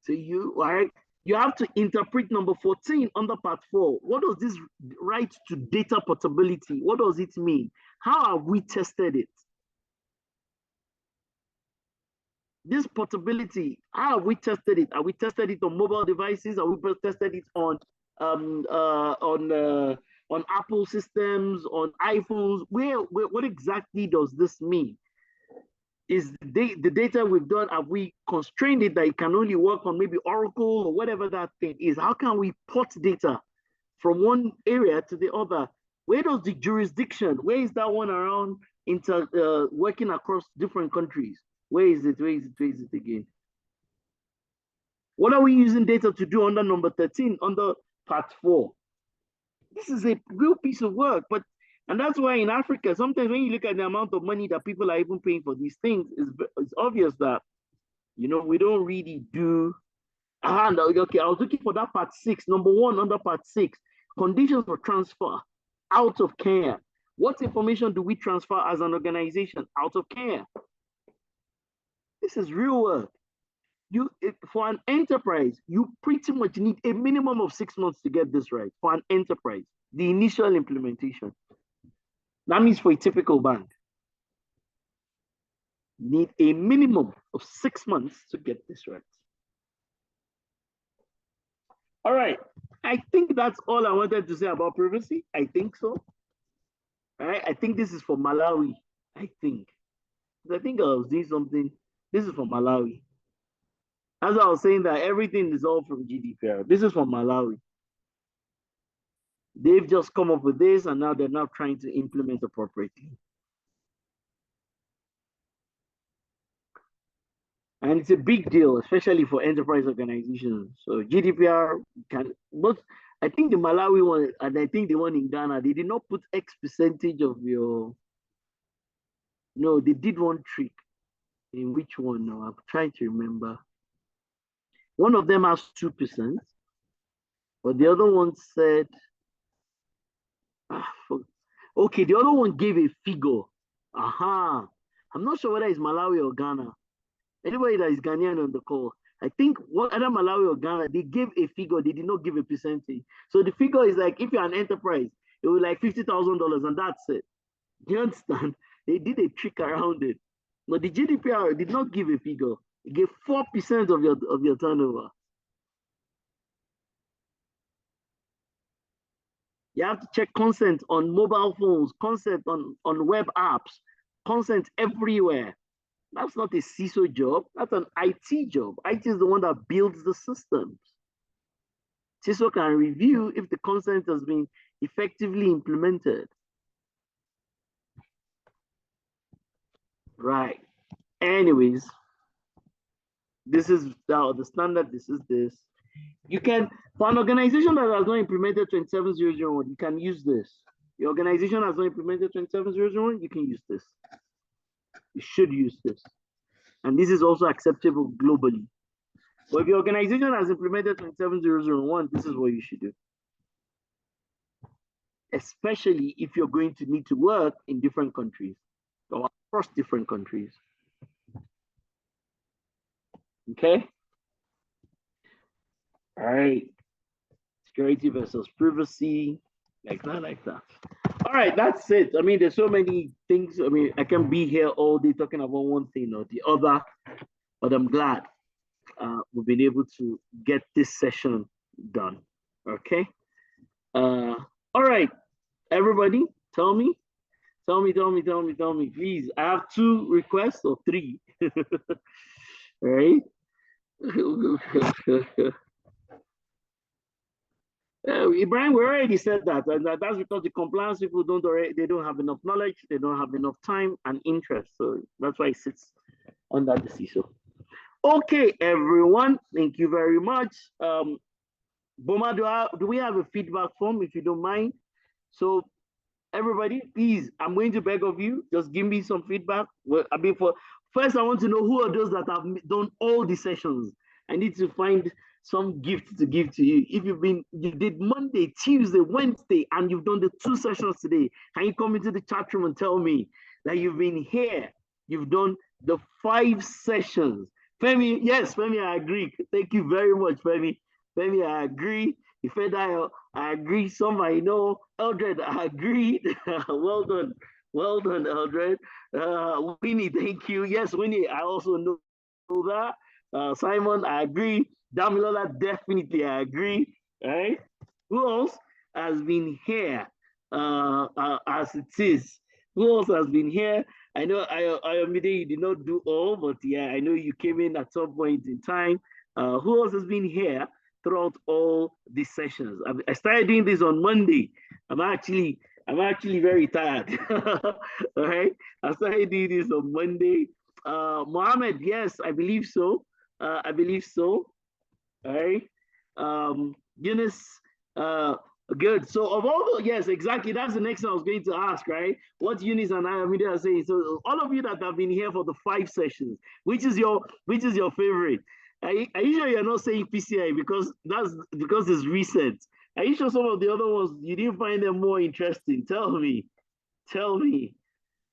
So you have to interpret number 14 under part 4. What does this right to data portability, what does it mean? How have we tested it? This portability, how have we tested it? Have we tested it on mobile devices? Have we tested it on Apple systems, on iPhones? What exactly does this mean? Is the data we've done, have we constrained it that it can only work on maybe Oracle or whatever that thing is? How can we port data from one area to the other? Where does the jurisdiction, where is that one around working across different countries? Where is it? Where is it? Where is it again? What are we using data to do under number 13, under part 4? This is a real piece of work, and that's why in Africa, sometimes when you look at the amount of money that people are even paying for these things, it's obvious that, we don't really do. Okay, I was looking for that part 6, number 1 under part 6, conditions for transfer out of Kenya. What information do we transfer as an organization out of Kenya? This is real work. For an enterprise, you pretty much need a minimum of 6 months to get this right. For an enterprise, the initial implementation. That means for a typical bank, you need a minimum of 6 months to get this right. All right, I think that's all I wanted to say about privacy. I think so. All right, I think this is for Malawi. I think I was doing something. This is for Malawi. As I was saying that everything is all from GDPR. This is from Malawi. They've just come up with this, and now they're now trying to implement appropriately. And it's a big deal, especially for enterprise organizations. So GDPR but I think the Malawi one, and I think the one in Ghana, they did not put X percentage of your. No, they did one trick. In which one now? I'm trying to remember. One of them has 2%, but the other one said, okay, the other one gave a figure. I'm not sure whether it's Malawi or Ghana. Anybody that is Ghanaian on the call, I think either Malawi or Ghana, they gave a figure, they did not give a percentage. So the figure is like, if you're an enterprise, it was like $50,000 and that's it. Do you understand? They did a trick around it. But the GDPR did not give a figure. It gave 4% of your turnover. You have to check consent on mobile phones, consent on web apps, consent everywhere. That's not a CISO job. That's an IT job. IT is the one that builds the systems. CISO can review if the consent has been effectively implemented. Right. Anyways, this is the standard. This is this. You can, for an organization that has not implemented 27001, you can use this. The organization has not implemented 27001, you can use this. You should use this. And this is also acceptable globally. But if your organization has implemented 27001, this is what you should do. Especially if you're going to need to work in different countries or across different countries. Okay? All right. Security versus privacy, like that. All right, that's it. I mean, there's so many things. I mean, I can be here all day talking about one thing or the other, but I'm glad we've been able to get this session done. Okay. All right, everybody, tell me, please. I have 2 requests or 3. All right. Ibrahim, we already said that, and that's because the compliance people don't have enough knowledge, they don't have enough time and interest. So that's why it sits under the CISO. Okay, everyone, thank you very much. Boma, do we have a feedback form, if you don't mind? So everybody, please, I'm going to beg of you, just give me some feedback. Well, I mean, first, I want to know who are those that have done all the sessions. I need to find some gift to give to you. If you did Monday, Tuesday, Wednesday, and you've done the 2 sessions today, can you come into the chat room and tell me? that you've been here. You've done the 5 sessions. Femi, yes, Femi, I agree. Thank you very much, Femi. Femi, I agree. Ifedayo, I agree. Some I know. Eldred, I agree. Well done. Well done, Eldred. Winnie, thank you. Yes, Winnie, I also know that. Simon, I agree. Damilola, definitely, I agree. Right? Who else has been here as it is? Who else has been here? I know Ayomide, you did not do all, but yeah, I know you came in at some point in time. Who else has been here throughout all these sessions? I started doing this on Monday. I'm actually very tired. All right, I started doing this on Monday. Mohammed, yes, I believe so. I believe so. All right. Eunice, good. So of all the, yes, exactly. That's the next thing I was going to ask, right? What Eunice and I are saying. So all of you that have been here for the 5 sessions, which is your favorite? Are you sure you're not saying PCI because it's recent? Are you sure some of the other ones you didn't find them more interesting? Tell me. Tell me.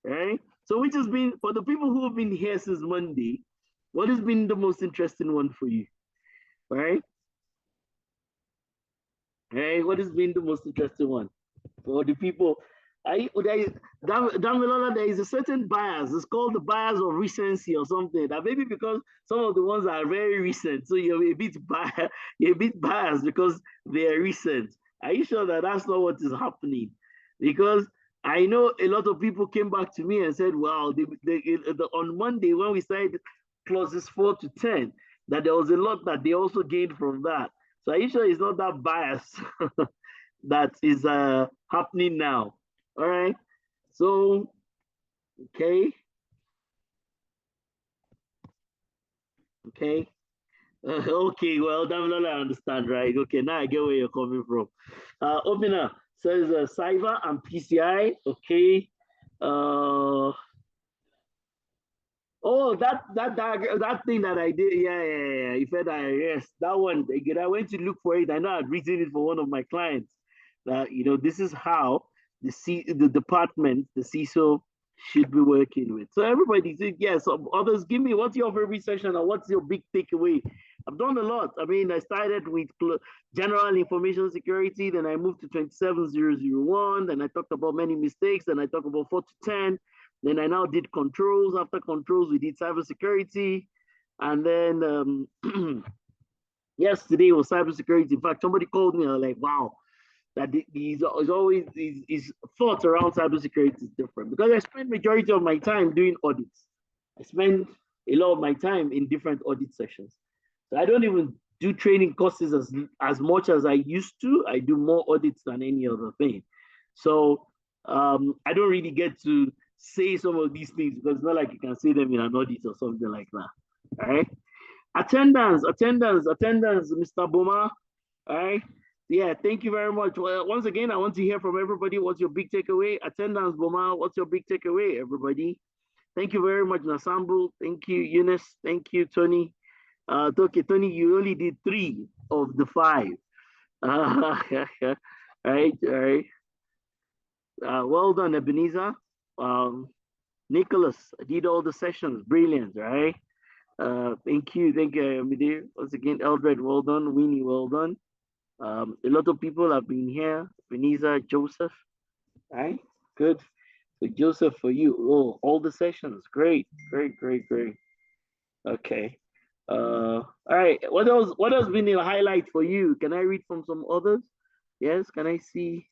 Right? So which has been for the people who have been here since Monday, what has been the most interesting one for you? Right? Hey, what has been the most interesting one for the people? There is a certain bias. It's called the bias of recency or something. That maybe because some of the ones are very recent, so you're a bit biased. You're a bit biased because they are recent. Are you sure that that's not what is happening? Because I know a lot of people came back to me and said, "Wow, on Monday when we started clauses 4 to 10, that there was a lot that they also gained from that." So are you sure it's not that bias that is happening now? All right. So, okay, okay. Okay, well, Damilola, I understand, right? Okay, now I get where you're coming from. Obina says cyber and PCI. Okay. Uh, oh, that thing that I did. Yeah, yeah, yeah. You said that, yes, that one. Again, I went to look for it. I know I'd written it for one of my clients. That this is how the department, the CISO, should be working with. So everybody said yes. Others, give me what's your favorite session or what's your big takeaway. I've done a lot. I mean, I started with general information security, then I moved to 27001, then I talked about many mistakes, then I talked about 4 to 10. Then I now did controls. After controls, we did cybersecurity. And then yesterday was cybersecurity. In fact, somebody called me and I was like, wow, that he's always his thoughts around cybersecurity is different because I spend majority of my time doing audits. I spend a lot of my time in different audit sessions. So I don't even do training courses as much as I used to. I do more audits than any other thing. So I don't really get to say some of these things because it's not like you can say them in an audit or something like that. All right. Attendance, Mr. Boma. All right. Yeah, thank you very much. Well, once again, I want to hear from everybody. What's your big takeaway? Attendance, Boma. What's your big takeaway, everybody? Thank you very much, Nasambu. Thank you, Eunice. Thank you, Tony. Okay, Tony, you only did 3 of the 5. All right, all right. Well done, Ebenezer. Um, Nicholas, I did all the sessions. Brilliant, right? Thank you, Midir. Once again, Eldred, well done. Winnie, well done. A lot of people have been here. Ebenezer, Joseph, right? Good. So Joseph, for you, oh, all the sessions, great, great, great, great. Okay. All right. What else? What has been a highlight for you? Can I read from some others? Yes. Can I see?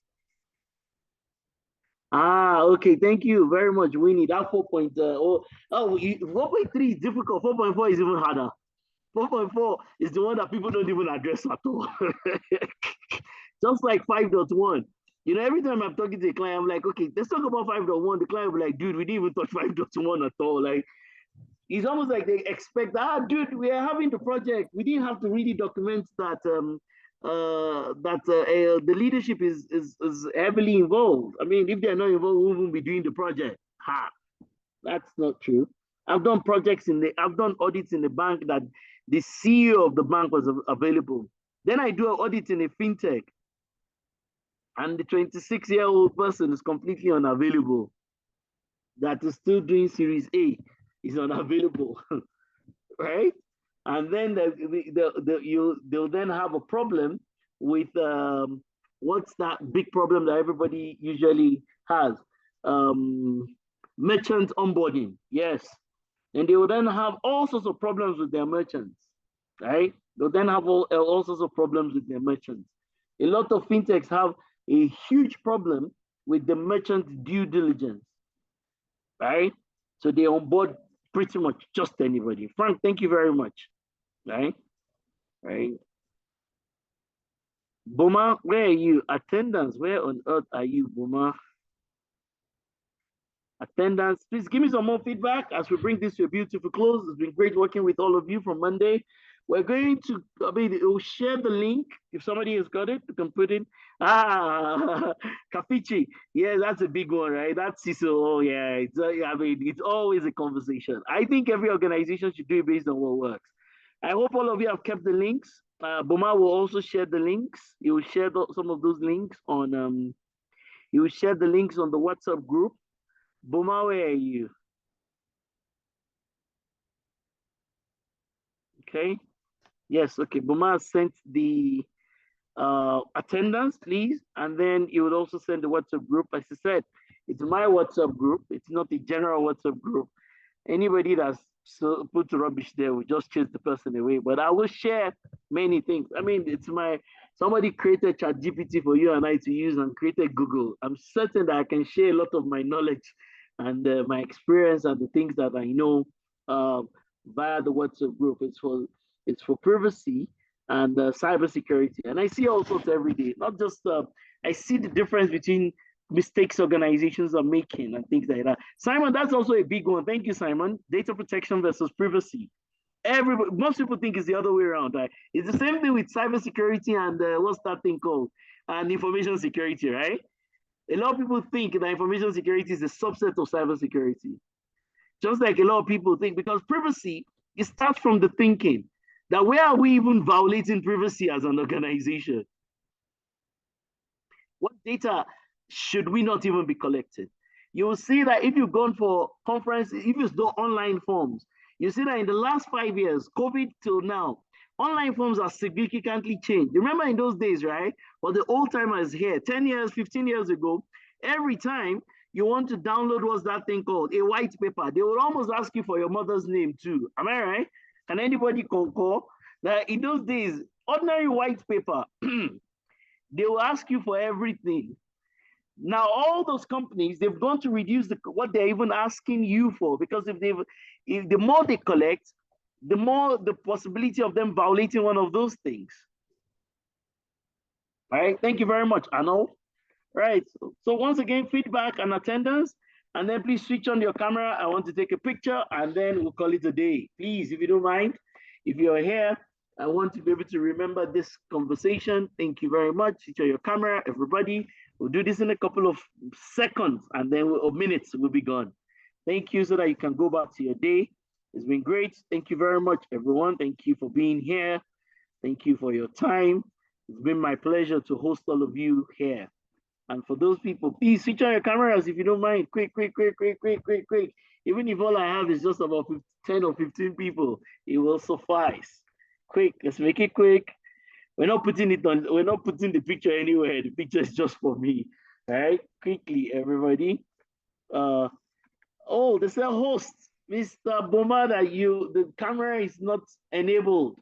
Ah, okay. Thank you very much, Winnie. That 4.3 is difficult. 4.4 is even harder. 4.4 is the one that people don't even address at all. Just like 5.1. Every time I'm talking to a client, I'm like, okay, let's talk about 5.1. The client will be like, dude, we didn't even touch 5.1 at all. Like, it's almost like they expect, dude, we are having the project. We didn't have to really document that the leadership is heavily involved. I mean, if they're not involved, we won't be doing the project. Ha, that's not true. I've done audits in the bank that the CEO of the bank was available. Then I do an audit in a fintech, and the 26-year-old person is completely unavailable. that is still doing Series A is unavailable, right? And then they'll then have a problem with what's that big problem that everybody usually has? Um, Merchant onboarding, yes. And they will then have all sorts of problems with their merchants, right? They'll then have all sorts of problems with their merchants. A lot of fintechs have a huge problem with the merchant due diligence, right? So they onboard pretty much just anybody. Frank, thank you very much, right? Right. Boma, where are you? Attendance, where on earth are you, Boma? Attendance, please give me some more feedback as we bring this to a beautiful close. It's been great working with all of you from Monday. We're going to, we'll share the link. If somebody has got it, you can put in. Ah, Capici. Yeah, that's a big one, right? That's CISO. Oh, yeah. It's always a conversation. I think every organization should do it based on what works. I hope all of you have kept the links. Boma will also share the links. He will share some of those links on, he will share the links on the WhatsApp group. Boma, where are you? Okay. Yes, okay. Boma sent the attendance, please. And then you would also send the WhatsApp group. As I said, it's my WhatsApp group. It's not the general WhatsApp group. Anybody that's put rubbish there will just chase the person away. But I will share many things. I mean, somebody created ChatGPT for you and I to use and created Google. I'm certain that I can share a lot of my knowledge and my experience and the things that I know uh, via the WhatsApp group. It's for privacy and cybersecurity. And I see all sorts every day. Not just I see the difference between mistakes organizations are making and things like that. Simon, that's also a big one. Thank you, Simon. Data protection versus privacy. Most people think it's the other way around, right? It's the same thing with cybersecurity and what's that thing called? And information security, right? A lot of people think that information security is a subset of cybersecurity. Just like a lot of people think, because privacy, it starts from the thinking that where are we even violating privacy as an organization? What data should we not even be collecting? You will see that if you've gone for conferences, if you've done online forms, you see that in the last 5 years, COVID till now, online forms are significantly changed. Remember in those days, right? For the old timers here, 10 years, 15 years ago, every time you want to download what's that thing called? A white paper. They would almost ask you for your mother's name too. Am I right? Can anybody call? That in those days, ordinary white paper, they will ask you for everything. Now, all those companies, they've gone to reduce what they're even asking you for, because if the more they collect, the more the possibility of them violating one of those things. All right. Thank you very much, Arnold. Right. So once again, feedback and attendance, and then please switch on your camera. I want to take a picture, and then we'll call it a day. Please, if you don't mind, if you're here, I want to be able to remember this conversation. Thank you very much. Switch on your camera, everybody. We'll do this in a couple of seconds, and then or minutes, we'll be gone. Thank you, so that you can go back to your day. It's been great. Thank you very much, everyone. Thank you for being here. Thank you for your time. It's been my pleasure to host all of you here. And for those people, please switch on your cameras if you don't mind. Quick. Even if all I have is just about 10 or 15 people, it will suffice. Quick, let's make it quick. We're not putting the picture anywhere. The picture is just for me. All right, quickly, everybody. There's a host, Mr. Bomada. The camera is not enabled.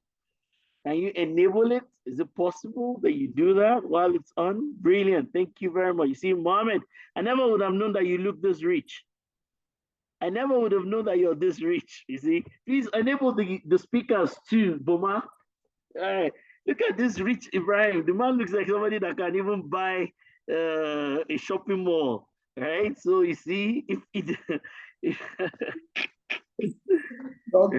Can you enable it? Is it possible that you do that while it's on? Brilliant. Thank you very much. You see, Mohammed, I never would have known that you look this rich. I never would have known that you're this rich. You see, please enable the speakers too, Boma. All right. Look at this rich Ibrahim. The man looks like somebody that can even buy a shopping mall, right? So you see, Doc,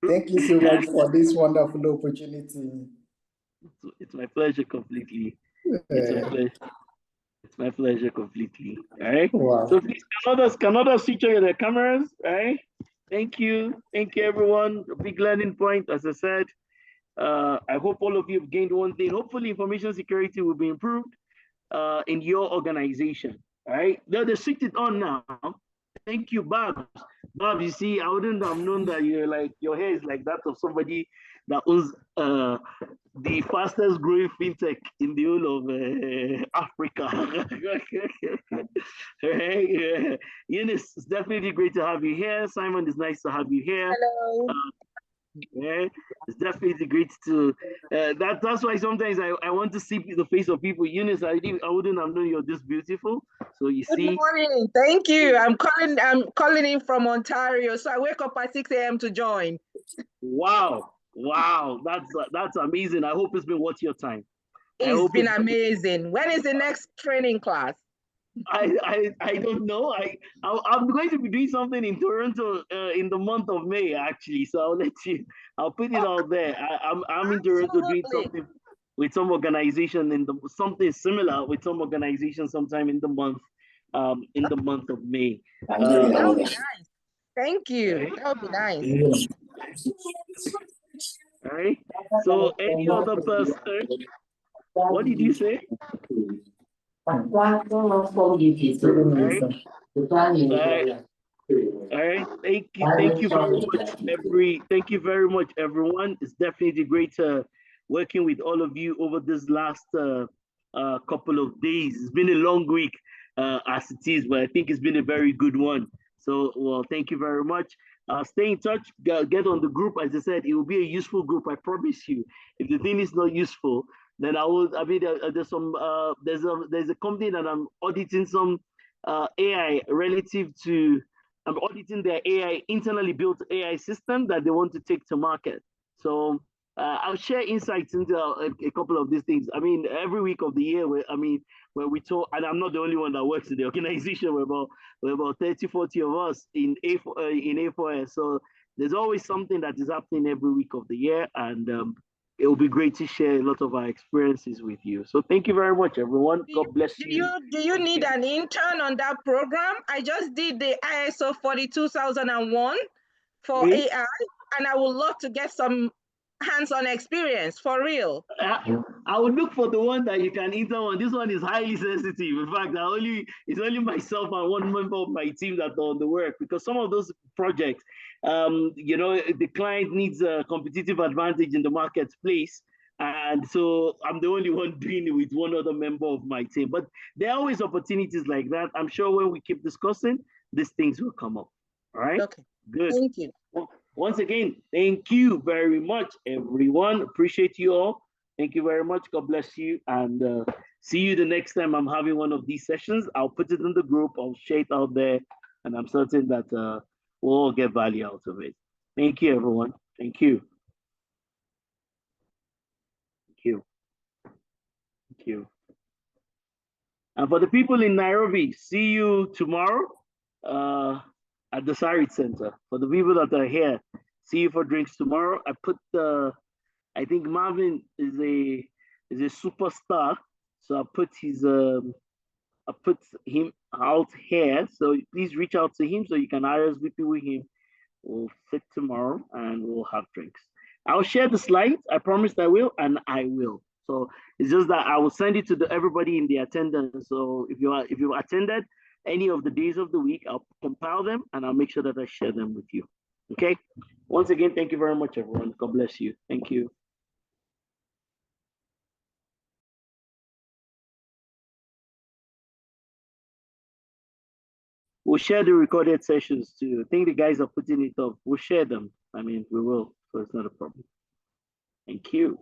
thank you so much for this wonderful opportunity. It's my pleasure completely. It's my pleasure completely. All right. Wow. So please, can others switch on their cameras? All right. Thank you, everyone. A big learning point, as I said. I hope all of you have gained one thing. Hopefully, information security will be improved in your organization. All right. No, they switched it on now. Thank you, Bob. Bob, you see, I wouldn't have known that you're like your hair is like that of somebody that owns the fastest growing fintech in the whole of Africa. Right? Yeah. Eunice, it's definitely great to have you here. Simon, it's nice to have you here. Hello. Yeah, it's definitely great to. That's why sometimes I want to see the face of people. Eunice, I wouldn't have known you're this beautiful. So you Good see, morning. Thank you. I'm calling in from Ontario, so I wake up at 6 a.m. to join. wow, wow, that's amazing. I hope it's been worth your time. It's been amazing. When is the next training class? I don't know. I'm going to be doing something in Toronto in the month of May actually. So I'll let you. I'll put it out there. I'm in Toronto doing something with some organization something similar with some organization sometime in the month of May. That would be nice. Thank you. That would be nice. All right. So any other person? What did you say? All right. All right. Thank you very much, thank you very much, everyone. It's definitely great working with all of you over this last couple of days. It's been a long week as it is, but I think it's been a very good one. So, well, thank you very much. Stay in touch. Get on the group. As I said, it will be a useful group. I promise you. If the thing is not useful, then I will. I mean, there's some. There's a company that I'm auditing some AI relative to. I'm auditing their AI, internally built AI system that they want to take to market. So I'll share insights into a couple of these things. I mean, every week of the year, where we talk, and I'm not the only one that works in the organization. We're about 30, 40 of us in A4S. So there's always something that is happening every week of the year, and it will be great to share a lot of our experiences with you. So thank you very much, everyone. God bless you. Do you need an intern on that program? I just did the ISO 42001 for AI, and I would love to get some hands-on experience for real. I would look for the one that you can intern on. This one is highly sensitive. In fact, it's only myself and one member of my team that are on the work, because some of those projects, the client needs a competitive advantage in the marketplace. And so I'm the only one doing it with one other member of my team. But there are always opportunities like that. I'm sure when we keep discussing, these things will come up. All right? Okay. Good. Thank you. Well, once again, thank you very much, everyone. Appreciate you all. Thank you very much. God bless you. And see you the next time I'm having one of these sessions. I'll put it in the group. I'll share it out there. And I'm certain that we'll all get value out of it. Thank you, everyone. Thank you. Thank you. Thank you. And for the people in Nairobi, see you tomorrow at the Sarit Center. For the people that are here, see you for drinks tomorrow. I think Marvin is a superstar, so I put him out here. So please reach out to him so you can RSVP with him. We'll sit tomorrow and we'll have drinks. I'll share the slides. I promised I will, and I will. So it's just that I will send it to everybody in the attendance. So if you attended any of the days of the week, I'll compile them and I'll make sure that I share them with you. Okay. Once again, thank you very much, everyone. God bless you. Thank you. We'll share the recorded sessions too. I think the guys are putting it up. We'll share them. I mean, we will. So it's not a problem. Thank you.